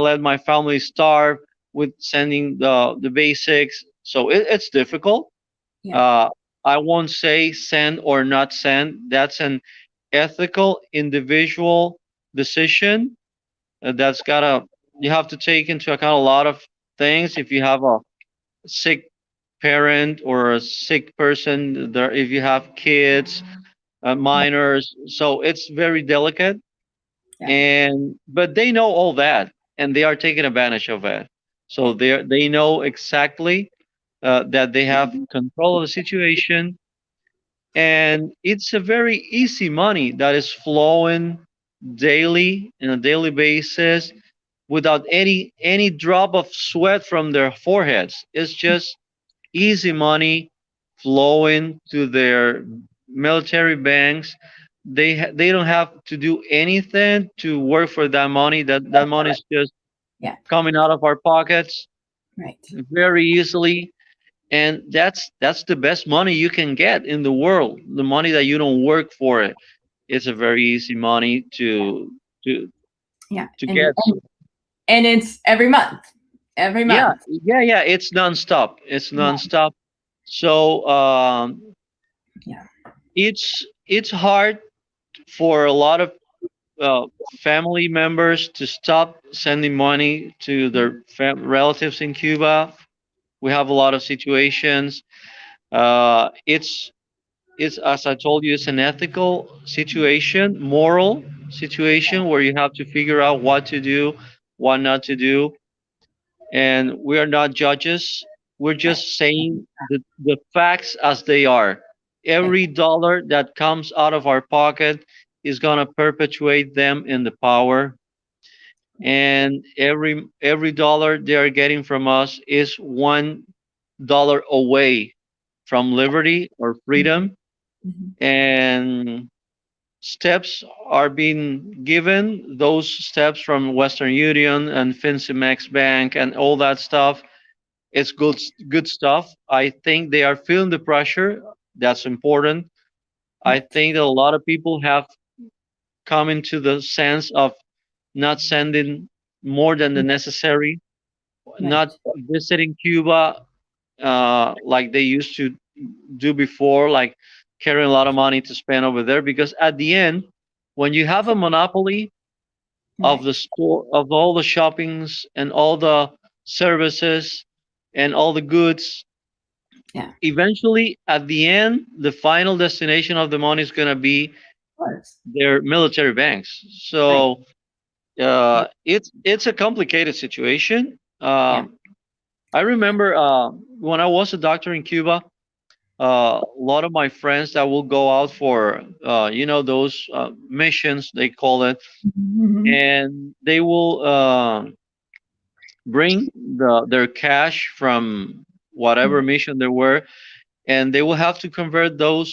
let my family starve with sending the basics." So it's difficult. Yeah. Uh, I won't say send or not send. That's an ethical, individual decision that's gotta you have to take into account a lot of things. If you have a sick parent or a sick person there, if you have kids, Yeah. minors, so it's very delicate. Yeah. And but they know all that, and they are taking advantage of it. So they know exactly that they have control of the situation, and it's a very easy money that is flowing daily in a daily basis without any drop of sweat from their foreheads. It's just easy money flowing to their military banks. They don't have to do anything to work for that money. That money is just Yeah. coming out of our pockets Right. very easily, and that's the best money you can get in the world. The money that you don't work for it. It's a very easy money to Yeah. to And get. So and it's every month. Every yeah, month. yeah. It's nonstop. It's Yeah. nonstop. So Yeah. it's hard for a lot of family members to stop sending money to their relatives in Cuba. We have a lot of situations. It's as I told you, it's an ethical situation, moral situation where you have to figure out what to do, what not to do, and we are not judges. We're Right. just saying the facts as they are. Right. Every dollar that comes out of our pocket is gonna perpetuate them in the power, and every dollar they are getting from us is $1 away from liberty or Mhm. freedom, Mhm. and steps are being given. Those steps from Western Union and Fincimex Bank and all that stuff, it's good stuff. I think they are feeling the pressure. That's important. I think that a lot of people have come into the sense of not sending more than the necessary, Right. not visiting Cuba like they used to do before, like carrying a lot of money to spend over there. Because at the end, when you have a monopoly of Right. the store, of all the shoppings and all the services and all the goods, Yeah. eventually at the end, the final destination of the money is going to be Of course. their military banks. Right. So it's a complicated situation. Yeah. I remember when I was a doctor in Cuba, a lot of my friends that will go out for those missions they call it, Mhm. and they will bring their cash from whatever mission there were, and they will have to convert those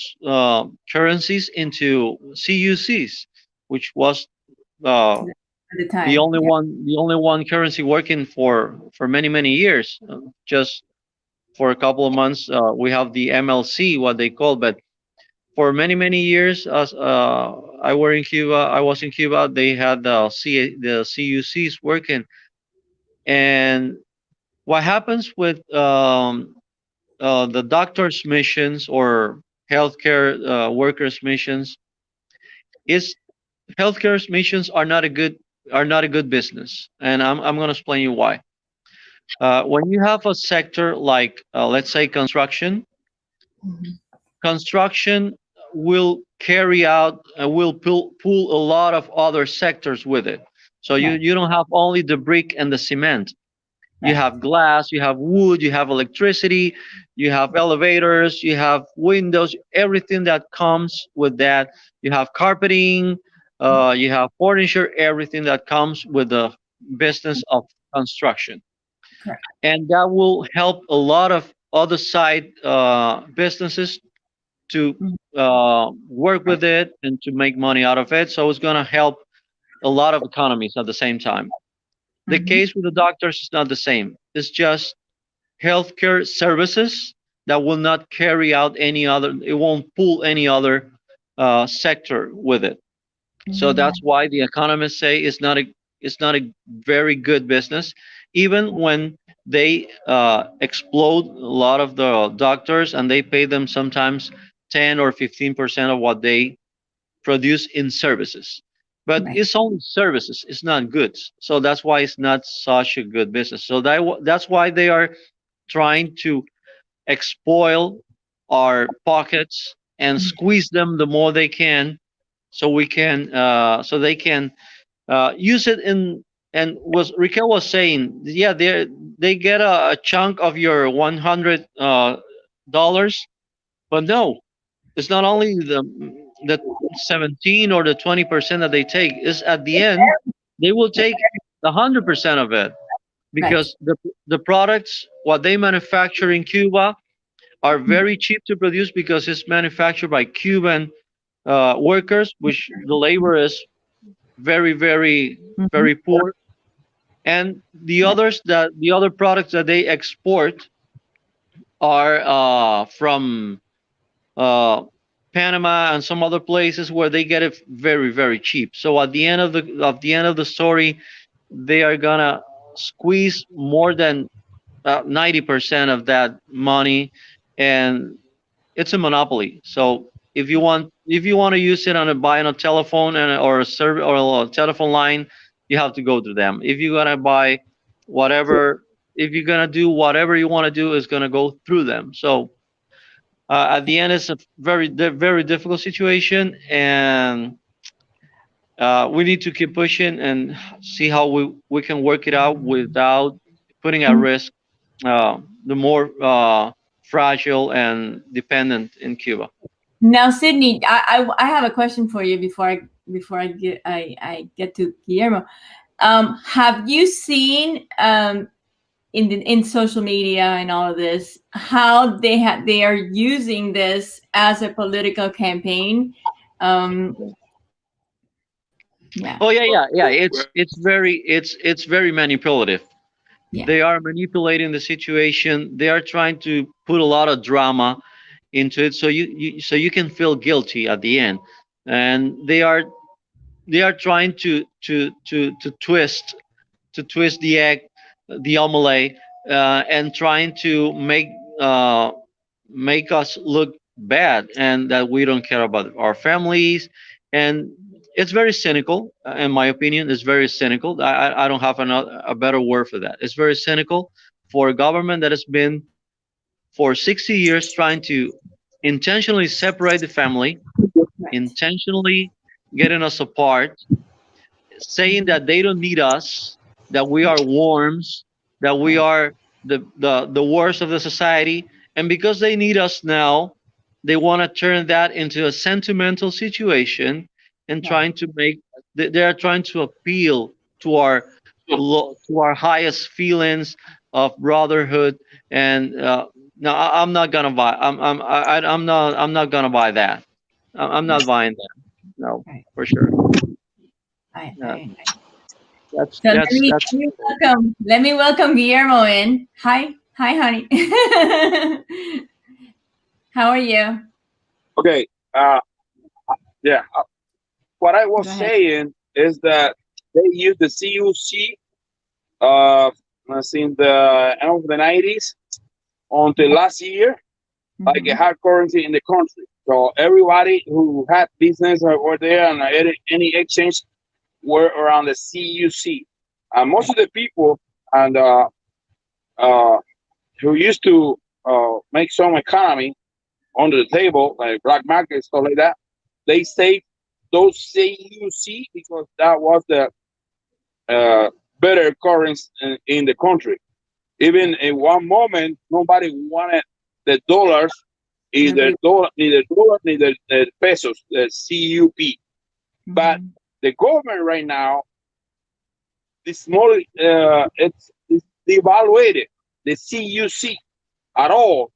currencies into CUCs, which was uh, At the time. Yeah. the only one currency working for many years. Just for a couple of months, we have the MLC, what they call, but for many years, as I was in Cuba. They had the CUCs working, and what happens with the doctors' missions or healthcare workers' missions is healthcare missions are not a good business, and I'm going to explain you why. When you have a sector like let's say Mhm. construction will carry out will pull a lot of other sectors with it. So Right. you don't have only the brick and the cement. You Right. have glass, you have wood, you have electricity, you have elevators, you have windows, everything that comes with that. You have carpeting, you have furniture, everything that comes with the business of construction. Correct. And that will help a lot of other side businesses to Mhm. work Right. with it and to make money out of it. So it's going to help a lot of economies at the same time. The Mhm. case with the doctors is not the same. It's just healthcare services that will not carry out any other, it won't pull any other sector with it. So Mhm. that's why the economists say it's not a very good business, even when they explode a lot of the doctors and they pay them sometimes 10 or 15% of what they produce in services. But Right. it's only services, it's not goods. So that's why it's not such a good business. So that's why they are trying to exploit our pockets and squeeze them the more they can, so we can so they can use it in. And was Raquel was saying, yeah, they get a chunk of your $100, but no, it's not only the 17 or the 20% that they take. Is at the end they will take 100% of it, Right. because the products what they manufacture in Cuba are very cheap to produce because it's manufactured by Cuban workers, which the labor is Mhm. very poor. And Right. the other products that they export are from uh, Panama and some other places where they get it very cheap. So at the end of the story, they are gonna squeeze more than 90% of that money, and it's a monopoly. So if you want to use it on a buy on a telephone or a server or a telephone line, you have to go to them. If you're gonna buy whatever, if you're gonna do whatever you want to do, is gonna go through them. So at the end, it's a very difficult situation, and we need to keep pushing and see how we can work it out without putting at risk the more fragile and dependent in Cuba. Now, Sydney, I have a question for you before I get to Guillermo. Have you seen in social media and all of this how they are using this as a political campaign? Um, yeah. Oh yeah. It's very manipulative. They are manipulating the situation. They are trying to put a lot of drama into it, so you can feel guilty at the end, and they are trying to twist the egg, the omelette, and trying to uh, make us look bad and that we don't care about our families. And it's very cynical, in my opinion. It's very cynical. I don't have a better word for that. It's very cynical for a government that has been for 60 years trying to intentionally separate the family, Right. intentionally getting us apart, saying that they don't need us, that we are worms, that we Right. are the worst of the society, and because they need us now, they want to turn that into a sentimental situation and Right. trying to make they are trying to appeal to our to our highest feelings of brotherhood. And no, I'm not gonna buy. I'm not gonna buy that. I'm not buying that. No, Right. for sure. I, Yeah, I, that's So that's that's let me welcome Guillermo in. Hi, honey. How are you? Okay. Yeah. What I Go was ahead. saying is that they use the CUC since the end of the 90s until last year, like a Mm-hmm. hard currency in the country. So everybody who had business over there and any exchange were around the CUC. And most of the people and uh, who used to make some economy under the table, like black market stuff like that, they say those CUC because that was the better currency in the country. Even in one moment, nobody wanted the dollars, Nobody. neither the pesos, the CUP. But Mm-hmm. the government right now, this more, it's devaluated the CUC at all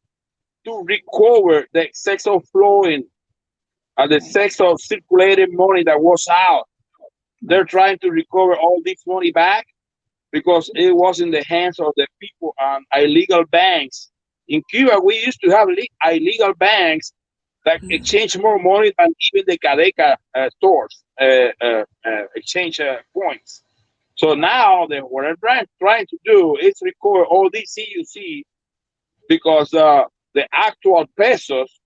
to recover the excess of flowing and the Right. excess of circulating money that was out. They're Right. trying to recover all this money back because it was in the hands of the people and illegal banks. In Cuba, we used to have illegal banks that Yeah. exchange more money than even the Cadeca stores exchange points. So now what I'm trying to do is recover all these CUC because the actual pesos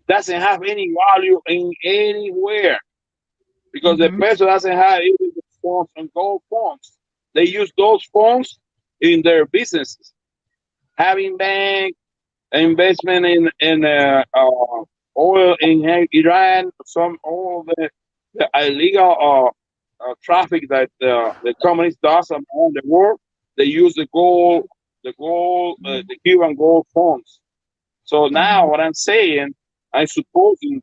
doesn't have any value in anywhere because the Mm-hmm. peso doesn't have even the funds and gold funds. They use those funds in their businesses, having bank investment in oil in Iran, some all the illegal traffic that the communists does around the world. They use the Cuban gold funds. So now Mm-hmm. what I'm saying, I'm supposing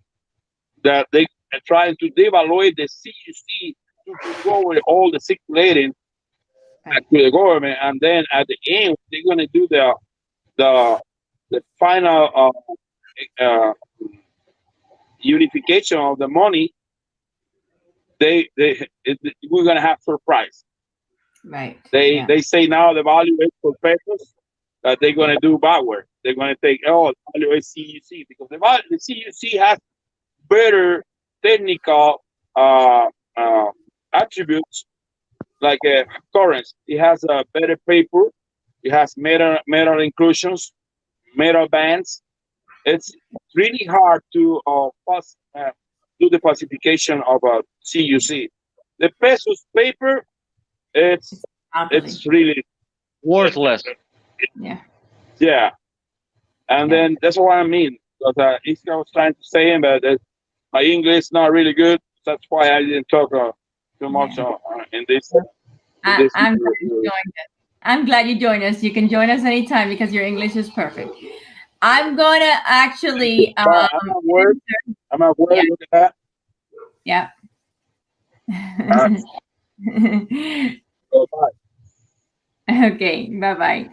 that they are trying to devaluate the CUC to recover all the circulating back Right. to the government, and then at the end they're going to do the the final unification of the money. We're going to have surprise. Right. They Yeah. they say now the value is for pesos that they're going Yeah. to do backward. They're going to take the value is CUC because the CUC has better technical uh, uh, attributes like a currency. It has a better paper. It has metal inclusions, metal bands. It's really hard to do the falsification of a CUC. The pesos paper, it's Ugly. it's really worthless. Yeah. yeah. And Yeah. then that's what I mean. Because Iska was trying to say, but my English is not really good. That's why I didn't talk too much Yeah. in this. In I, this I'm glad you joined us. I'm glad you joined us. You can join us anytime because your English is perfect. I'm gonna actually I'm at work. I'm at work. yeah, Look at yeah. that. So bye. Okay, bye bye.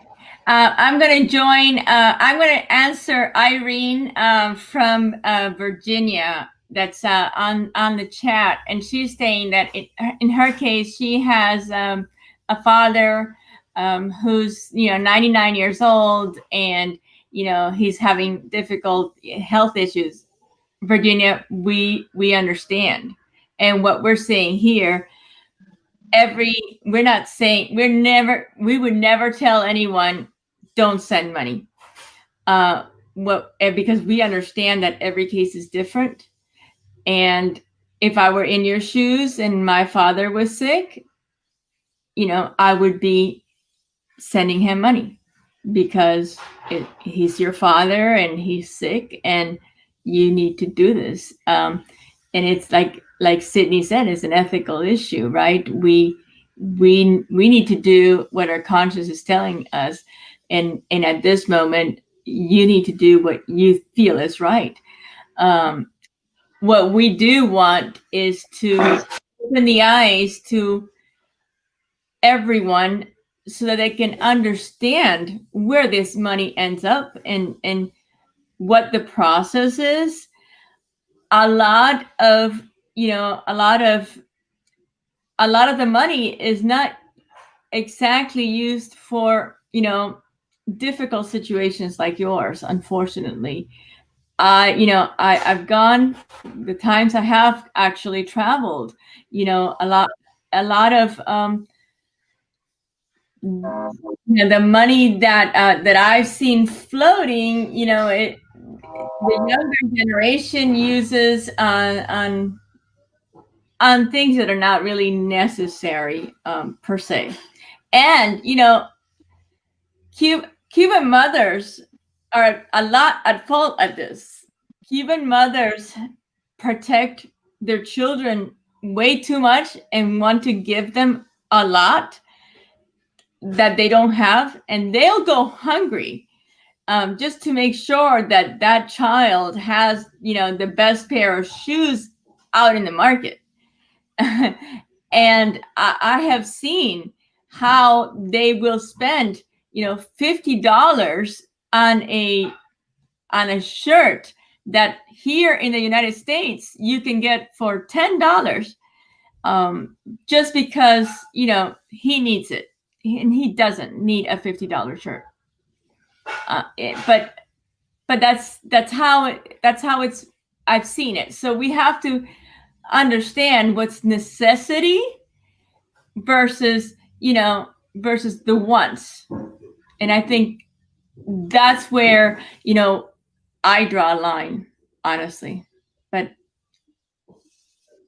I'm gonna join. I'm gonna answer Irene from Virginia. That's on the chat, and she's saying that in her case, she has a father who's 99 years old, and he's having difficult health issues. Virginia, we understand, and what we're saying here, we're not saying, we would never tell anyone don't send money, because we understand that every case is different. And if I were in your shoes and my father was sick, I would be sending him money, because he's your father and he's sick and you need to do this. And it's like Sydney said, it's an ethical issue, right? We need to do what our conscience is telling us, and at this moment you need to do what you feel is right. What we do want is to open the eyes to everyone, so that they can understand where this money ends up, and what the process is. A lot of the money is not exactly used for difficult situations like yours, unfortunately. I've gone, the times I have actually traveled, a lot of the money that I've seen floating, the younger generation uses on things that are not really necessary, per se. And Cuban mothers are a lot at fault at this. Cuban mothers protect their children way too much and want to give them a lot that they don't have, and they'll go hungry, just to make sure that that child has the best pair of shoes out in the market. And I have seen how they will spend $50 on a shirt that here in the United States you can get for $10, just because he needs it, and he doesn't need a $50 shirt. But that's how it's, I've seen it. So we have to understand what's necessity versus the wants. And I think that's where I draw a line, honestly. But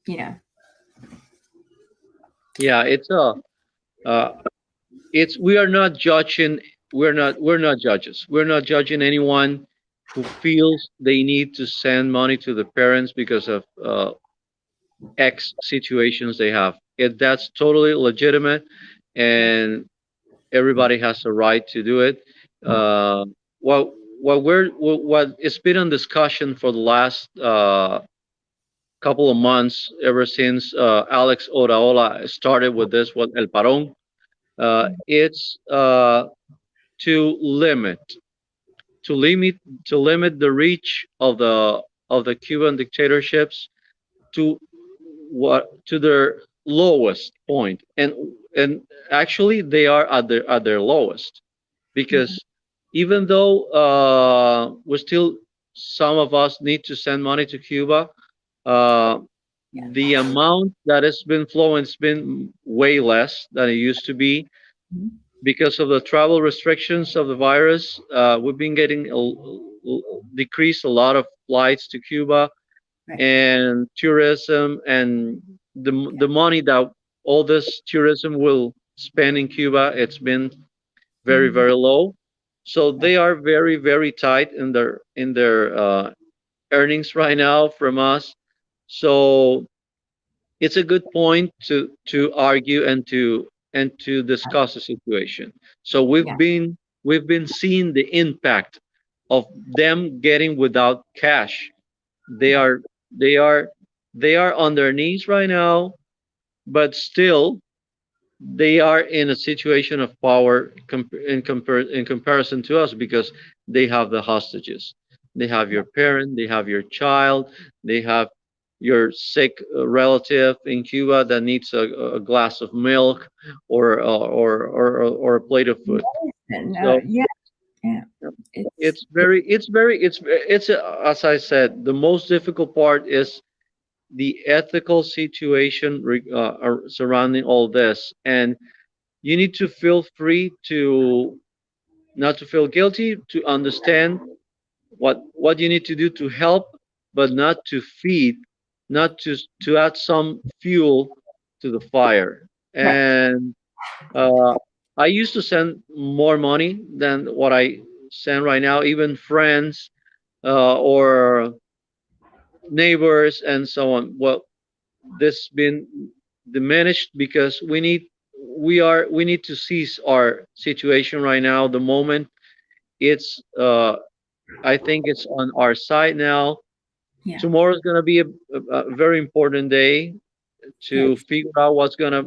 Yeah, it's we are not judging. We're not judges. We're not judging anyone who feels they need to send money to the parents because of X situations they have. That's totally legitimate, and everybody has a right to do it. Uh, what it's been on discussion for the last couple of months, ever since Alex Oraola started with this, what El Parón. It's to limit to limit to limit the reach of the Cuban dictatorships to to their lowest point, and actually they are at their lowest, because even though we still, some of us need to send money to Cuba, uh, the amount that has been flowing has been way less than it used to be because of the travel restrictions of the virus. We've been getting decreased a lot of flights to Cuba, right. and tourism, and the money that all this tourism will spend in Cuba, it's been very, very low. So they are very, very tight in their earnings right now from us. So it's a good point to argue and to discuss the situation. So Yeah. we've been seeing the impact of them getting without cash. They are they are they are on their knees right now, but still they are in a situation of power in comparison to us, because they have the hostages. They have your parent, they have your child, they have your sick relative in Cuba that needs a glass of milk or a plate of food. And So yeah, yeah, it's as I said, the most difficult part is the ethical situation surrounding all this, and you need to feel free to not to feel guilty, to understand what you need to do to help, but not to feed, not to add some fuel to the fire. right. And uh, I used to send more money than what I send right now, even friends or neighbors and so on. Well, this been diminished because we need to seize our situation right now. The moment it's I think it's on our side now. Yeah, Tomorrow is gonna be a very important day to yes, figure out what's gonna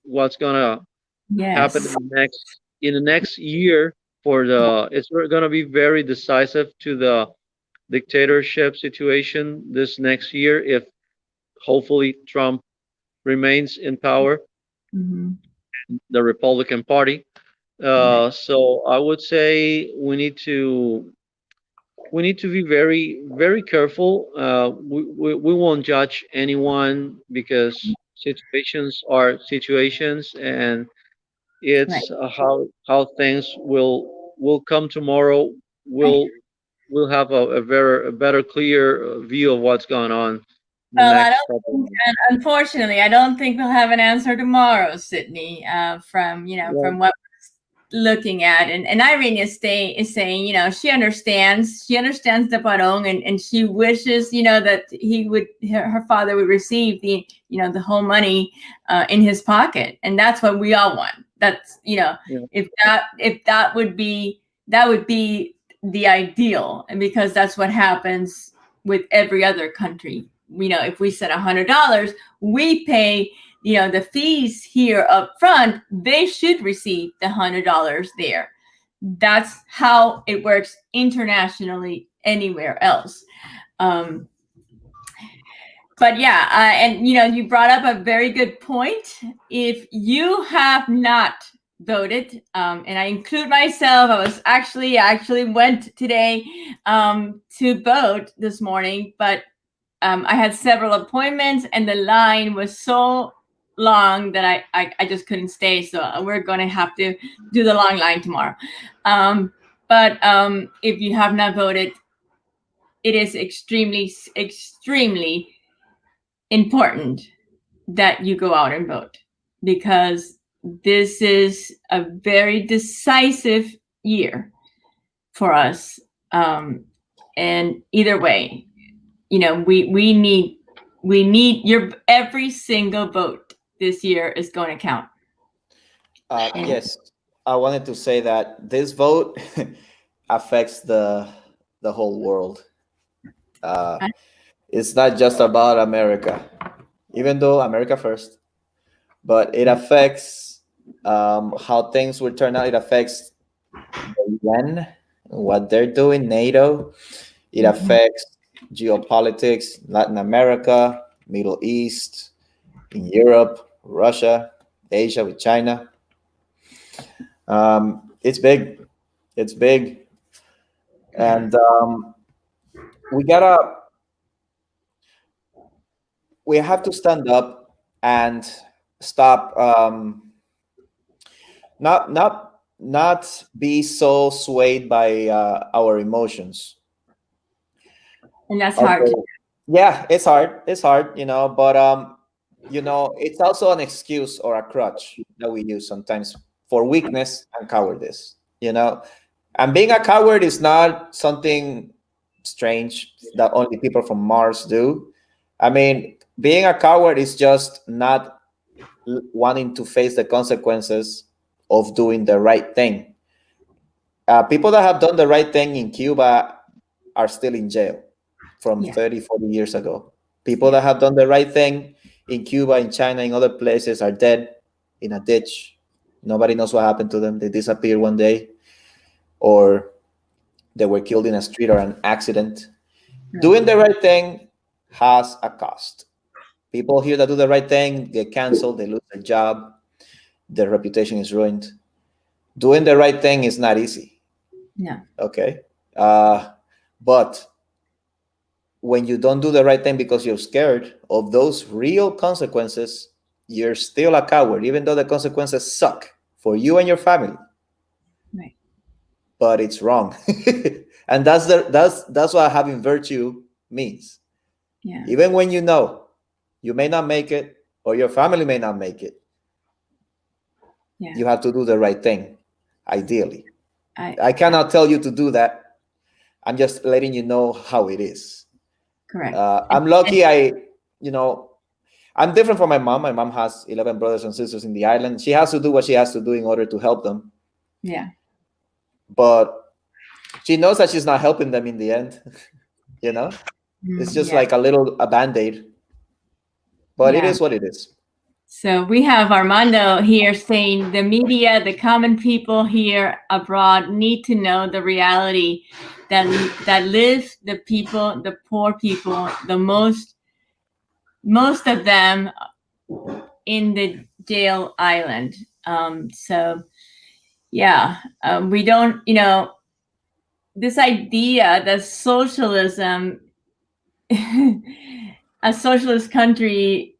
happen yes, in the next year for the it's gonna be very decisive to the dictatorship situation this next year if hopefully Trump remains in power, hmm, the Republican Party. right. So I would say we need to be very very careful. We won't judge anyone because situations are situations, and Right. it's how things will come tomorrow. Right. We'll have a better clear view of what's going on in the Well, I next don't couple of think, months. and unfortunately, I don't think we'll have an answer tomorrow, Sydney. From Well, from what we're looking at, and Irene is saying, she understands the Barong, and she wishes, that her father would receive the whole money in his pocket, and that's what we all want. That's yeah, if that would be the ideal, and because that's what happens with every other country. If we send $100, we pay the fees here up front. They should receive the $100 there. That's how it works internationally anywhere else. um, but yeah, and you brought up a very good point. If you have not voted, and I include myself, I was actually went today to vote this morning, but I had several appointments, and the line was so long that I just couldn't stay. So we're going to have to do the long line tomorrow. But if you have not voted, it is extremely, extremely important that you go out and vote, because this is a very decisive year for us. And either way, we need your every single vote this year is going to count. And Yes, I wanted to say that this vote affects the whole world. Uh, I- it's not just about America, even though America first, but it affects how things will turn out. It affects the UN, what they're doing, NATO. It Mhm. affects geopolitics, Latin America, Middle East, in Europe, Russia, Asia with China. It's big. It's big, and we gotta we have to stand up and stop. Not be so swayed by our emotions. And that's hard to. Although, yeah, it's hard. It's hard, but it's also an excuse or a crutch that we use sometimes for weakness and cowardice. And being a coward is not something strange that only people from Mars do. I mean, being a coward is just not wanting to face the consequences of doing the right thing. People that have done the right thing in Cuba are still in jail from Yeah, 30, 40 years ago. People yeah, that have done the right thing in Cuba, in China, in other places are dead in a ditch. Nobody knows what happened to them. They disappeared one day, or they were killed in a street or an accident. right. Doing the right thing has a cost. People here that do the right thing get canceled, they lose their job, their reputation is ruined. Doing the right thing is not easy. No. Okay. But when you don't do the right thing because you're scared of those real consequences, you're still a coward, even though the consequences suck for you and your family. Right. But it's wrong. And that's what having virtue means. Yeah. Even when you know you may not make it or your family may not make it, Yeah. you have to do the right thing, ideally. I cannot tell you to do that. I'm just letting you know how it is. correct. I'm lucky. I'm different from my mom. My mom has 11 brothers and sisters in the island. She has to do what she has to do in order to help them. Yeah. But she knows that she's not helping them in the end. It's just Yeah. like a band-aid. But it Yeah. is what it is. So we have Armando here saying the media, the common people here abroad need to know the reality that live the people, the poor people, the most of them in the jail island. So yeah, we don't, this idea that socialism, a socialist country,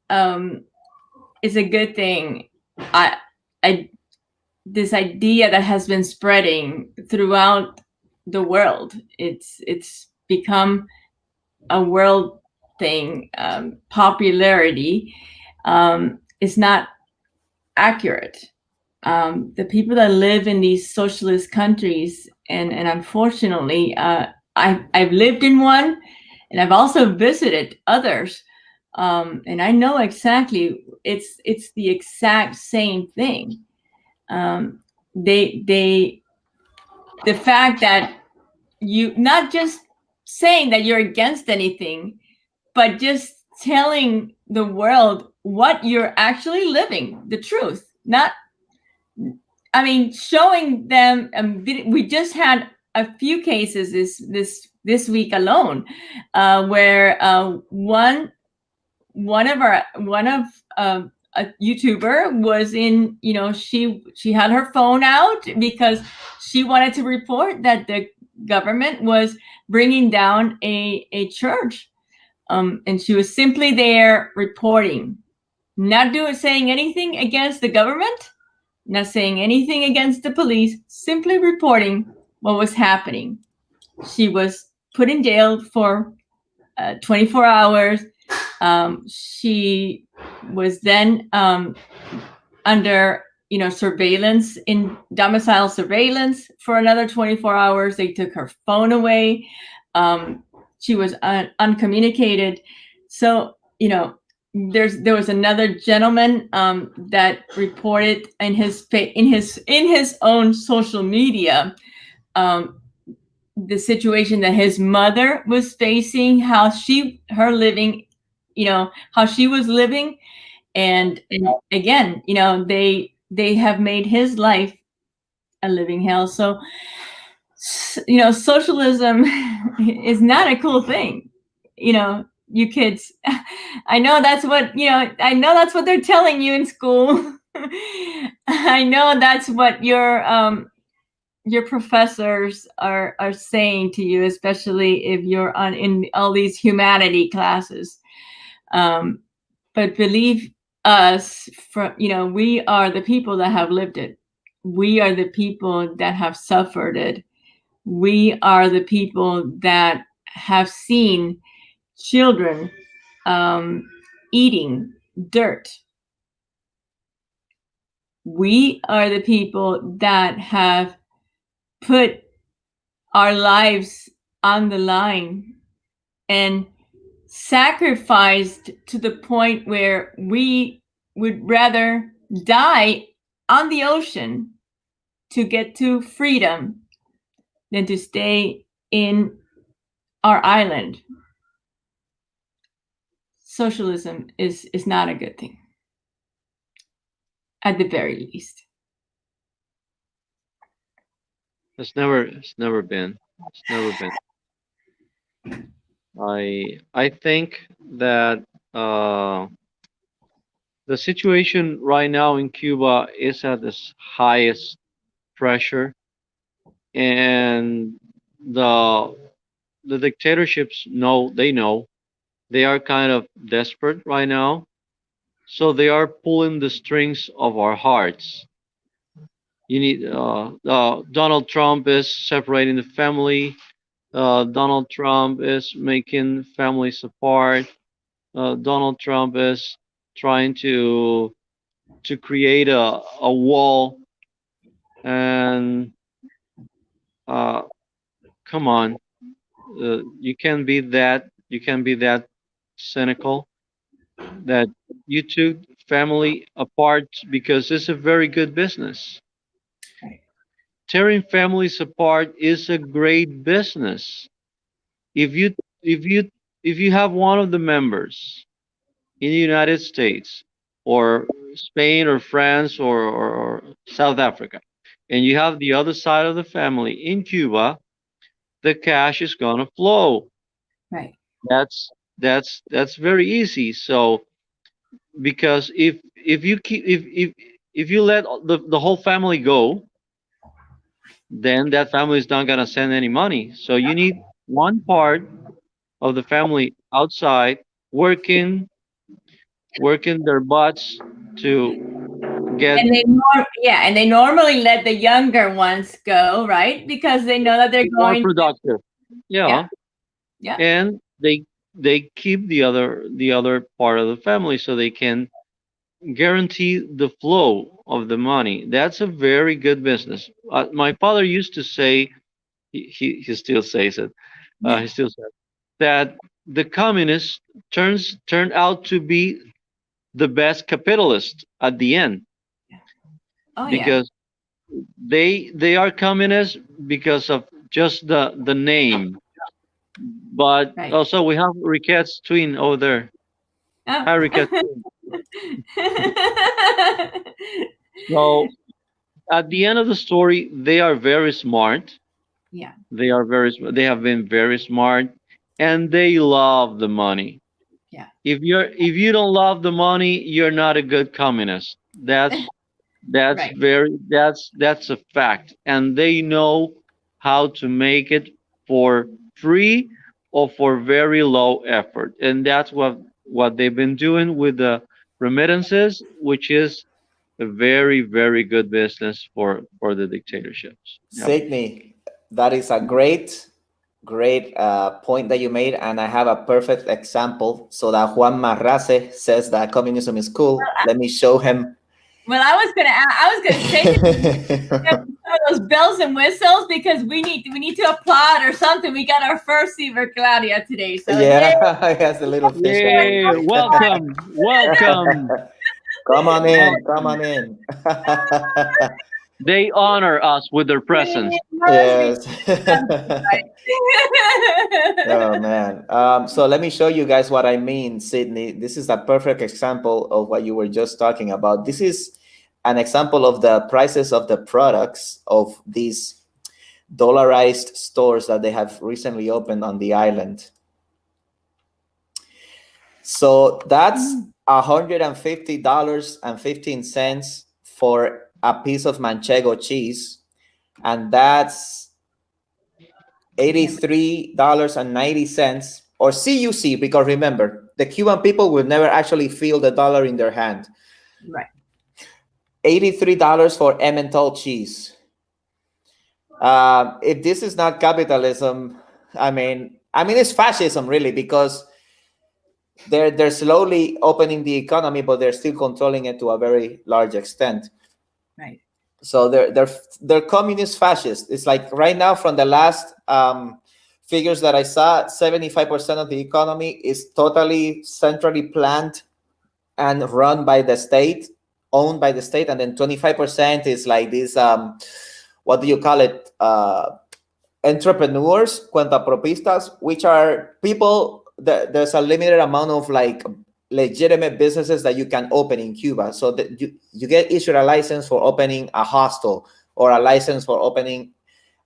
is a good thing. This idea that has been spreading throughout the world, it's become a world thing. Popularity is not accurate. The people that live in these socialist countries, and unfortunately, I've lived in one, and I've also visited others, and I know exactly it's the exact same thing. The fact that you not just saying that you're against anything, but just telling the world what you're actually living, the truth, not. I mean, showing them. We just had a few cases this week alone, where one of a YouTuber was in. She had her phone out because she wanted to report that the government was bringing down a church, and she was simply there reporting, not saying anything against the government, not saying anything against the police, simply reporting what was happening. She was put in jail for 24 hours. She was then under surveillance, in domicile surveillance, for another 24 hours. They took her phone away. She was uncommunicated. So there was another gentleman that reported in his own social media the situation that his mother was facing, how she was living, and again, they have made his life a living hell. So socialism is not a cool thing. You kids, I know that's what they're telling you in school. I know that's what your professors are saying to you, especially if you're in all these humanity classes. But believe us, we are the people that have lived it. We are the people that have suffered it. We are the people that have seen children eating dirt. We are the people that have put our lives on the line and sacrificed to the point where we would rather die on the ocean to get to freedom than to stay in our island. Socialism is not a good thing, at the very least. It's never been. It's never been. I think that uh, the situation right now in Cuba is at its highest pressure, and the the dictatorships know they are kind of desperate right now, so they are pulling the strings of our hearts. You need Donald Trump is separating the family. Donald Trump is making families apart. Donald Trump is trying to create a wall. And uh, come on, you can be that cynical that you took family apart because it's a very good business. Right. Tearing families apart is a great business. If you if you if you have one of the members in the United States or Spain or France or South Africa, and you have the other side of the family in Cuba, the cash is gonna flow. Right. That's very easy. So because if you keep if you let the whole family go, then that family is not gonna send any money. So you need one part of the family outside working their butts to get And and they normally let the younger ones go, right? Because they know that they're more going. productive. Yeah, Yeah, yeah, and they keep the other part of the family so they can guarantee the flow of the money. That's a very good business. My father used to say, he still says it. He still says that the communists turned out to be the best capitalist at the end oh yeah, because they are communists because of just the name. But right. also we have Riquette's twin over there. Oh. Hi, Riquette. So at the end of the story, they are very smart. Yeah, They have been very smart, and they love the money. yeah, If you don't love the money, you're not a good communist. right. That's a fact, and they know how to make it for free or for very low effort, and that's what they've been doing with the remittances, which is a very good business for the dictatorships. Yep. Sydney, that is a great point that you made, and I have a perfect example. So that Juan Marrace says that communism is cool. Let me show him. Well, I was gonna say some of those bells and whistles because we need to applaud or something. We got our first Silver Claudia today, so yay! Yeah, he has a little fish on. Yay! Welcome. Come on in, come Welcome. on in. They honor us with their presence. Yes. Oh man. So let me show you guys what I mean, Sydney. This is a perfect example of what you were just talking about. This is an example of the prices of the products of these dollarized stores that they have recently opened on the island. So that's $150.15 for a piece of manchego cheese, and that's $83.90, or CUC, because remember, the Cuban people will never actually feel the dollar in their hand. Right. $83 for Emmental cheese. If this is not capitalism, I mean it's fascism really, because they're slowly opening the economy, but they're still controlling it to a very large extent. Right. So they're communist fascist. It's like right now, from the last figures that I saw, 75% of the economy is totally centrally planned and run by the state, owned by the state, and then 25% is like this. What do you call it? Entrepreneurs, cuentapropistas, which are people that there's a limited amount of like legitimate businesses that you can open in Cuba. So that you get issued a license for opening a hostel or a license for opening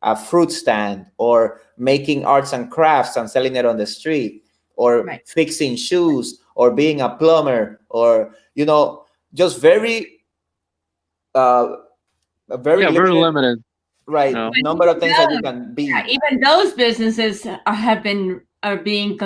a fruit stand, or making arts and crafts and selling it on the street, or Right. fixing shoes, or being a plumber, or just very a very Yeah, very limited, limited. right, No. number of things that you Yeah, can be. even those businesses are being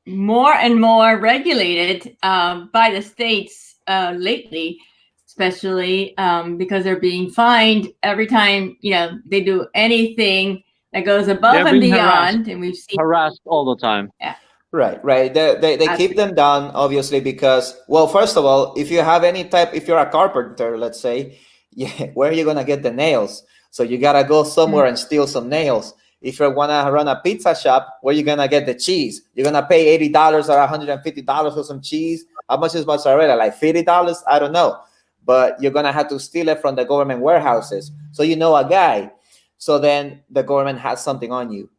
more and more regulated by the states lately, especially because they're being fined every time they do anything that goes above They're and being harassed, beyond. And we've seen, harassed all the time. yeah, Right. They keep them down, obviously, because, well, first of all, if you have any type, if you're a carpenter, let's say, yeah, where are you gonna get the nails? So you gotta go somewhere and steal some nails. If you wanna run a pizza shop, where you gonna get the cheese? You're gonna pay $80 or $150 for some cheese. How much is mozzarella? Like $50? I don't know, but you're gonna have to steal it from the government warehouses. So you know a guy. So then the government has something on you.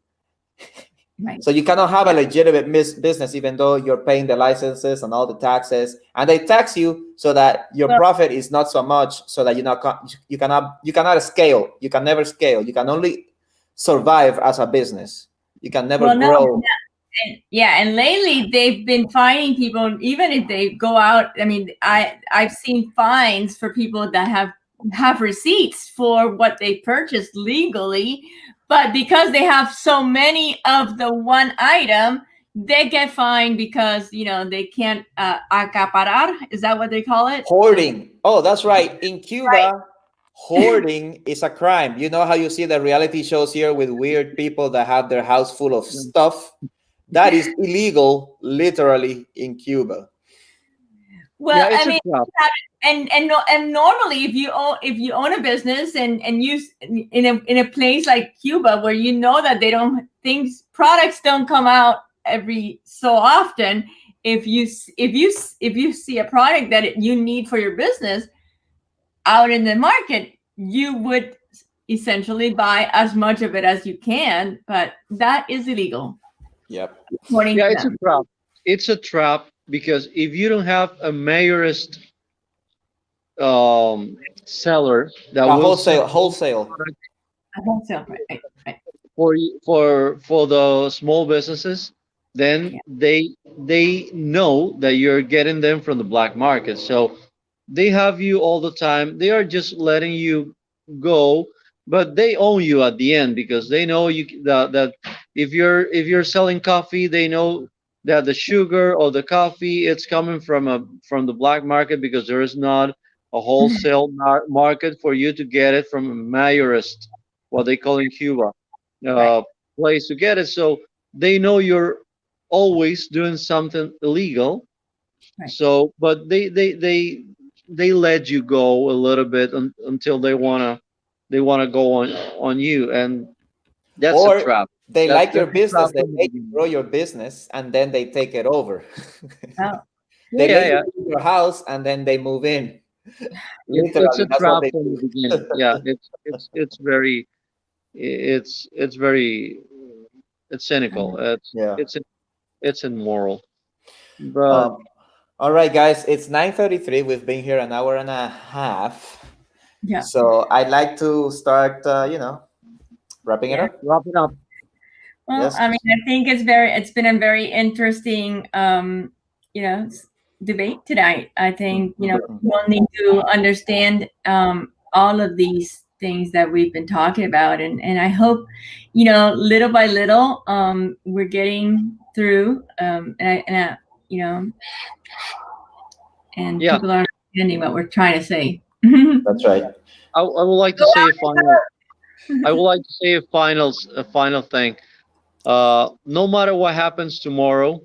right. So you cannot have a legitimate business even though you're paying the licenses and all the taxes, and they tax you so that your Well- profit is not so much, so that you cannot scale. You can never scale. You can only survive as a business. You can never Well, no, grow. yeah, and lately they've been fining people even if they go out. I mean, I've seen fines for people that have receipts for what they purchased legally, but because they have so many of the one item, they get fined because they can't acaparar. Is that what they call it? Hoarding. Oh, that's right. In Cuba, hoarding is a crime. You know how you see the reality shows here with weird people that have their house full of stuff? That is illegal, literally, in Cuba. Well, Yeah, it's I a mean, trap. and normally if you own a business and you in a place like Cuba where that they don't products don't come out every so often, if you see a product that you need for your business out in the market, you would essentially buy as much of it as you can, but that is illegal. Yep. According Yeah, to it's a them. trap. It's a trap because if you don't have a mayorist seller that A will sell wholesale. A wholesale, right. for the small businesses, then Yeah. they know that you're getting them from the black market. So they have you all the time. They are just letting you go, but they own you at the end because they know that if you're selling coffee, they know that the sugar or the coffee it's coming from the black market because there is not a wholesale market for you to get it from a mayorist, what they call in Cuba, Right. place to get it. So they know you're always doing something illegal. Right. So, but they let you go a little bit until they wanna go on you, and that's a Or trap. they That's like your that's a trap business, they from the make you beginning. grow your business, and then they take it over. Oh, They Yeah, let you yeah. keep your house, and then they move in. It's a Literally, that's what trap they from the do. beginning. Yeah, it's very it's very it's cynical. Yeah. It's immoral. But Um, all right, guys, it's 9:33. We've been here an hour and a half. yeah. So I'd like to start, wrapping it Yeah. up. wrap it up. Well, Yes. I mean, I think it's been a very interesting, debate tonight. I think, Mhm. people need to understand all of these things that we've been talking about. And I hope, little by little, we're getting through, and Yeah, people are understanding what we're trying to say. That's right. I would like to say a final. I would like to say a final thing. No matter what happens tomorrow,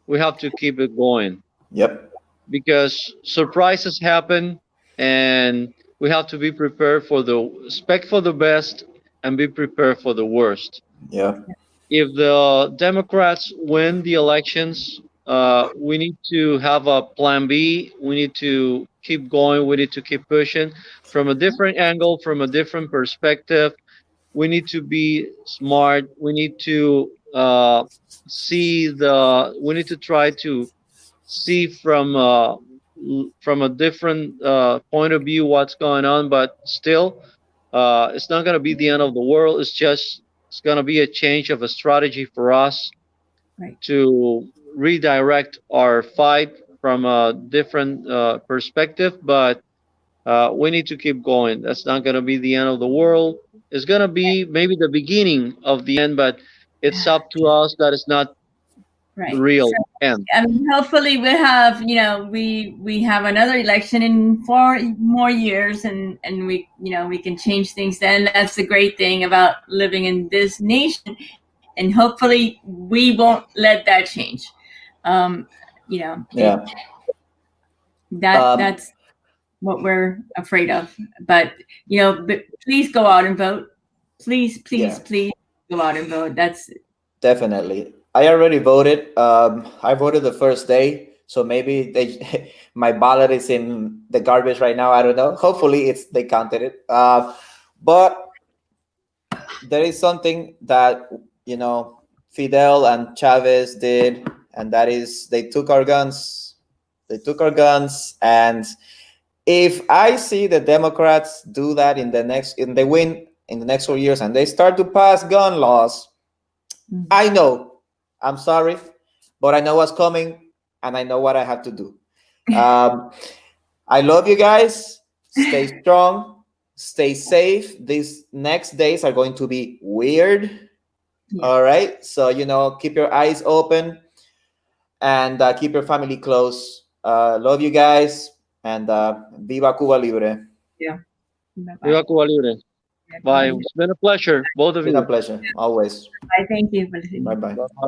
we have to keep it going Yep. because surprises happen, and we have to be prepared expect for the best and be prepared for the worst. Yeah. If the Democrats win the elections, we need to have a plan B. We need to keep going. We need to keep pushing from a different angle, from a different perspective. We need to be smart. We need to we need to try to see from a different point of view what's going on, but still It's not going to be the end of the world. It's going to be a change of a strategy for us Right. to redirect our fight from a different perspective. But we need to keep going. That's not going to be the end of the world. It's going to be maybe the beginning of the end, but it's up to us that it's not the Right. real So, end. I mean, hopefully we'll have, we have another election in 4 more years, and we can change things then. That's the great thing about living in this nation, and hopefully we won't let that change. Yeah. That's what we're afraid of. But please go out and vote. Please, please, Yeah. please go out and vote. That's Definitely. I already voted. I voted the first day, so maybe they my ballot is in the garbage right now. I don't know. Hopefully, they counted it. But there is something that Fidel and Chavez did, and that is they took our guns. They took our guns, and if I see the Democrats do that in they win in the next 4 years, and they start to pass gun laws, I know. I'm sorry, but I know what's coming, and I know what I have to do. I love you guys. Stay strong. Stay safe. These next days are going to be weird. Yeah. All right. So keep your eyes open and keep your family close. Love you guys, and Viva Cuba Libre. yeah. Bye-bye. Viva Cuba Libre. Bye. It's been a pleasure, both of Been a you. pleasure always. Bye. Thank you for listening. Bye bye. Bye.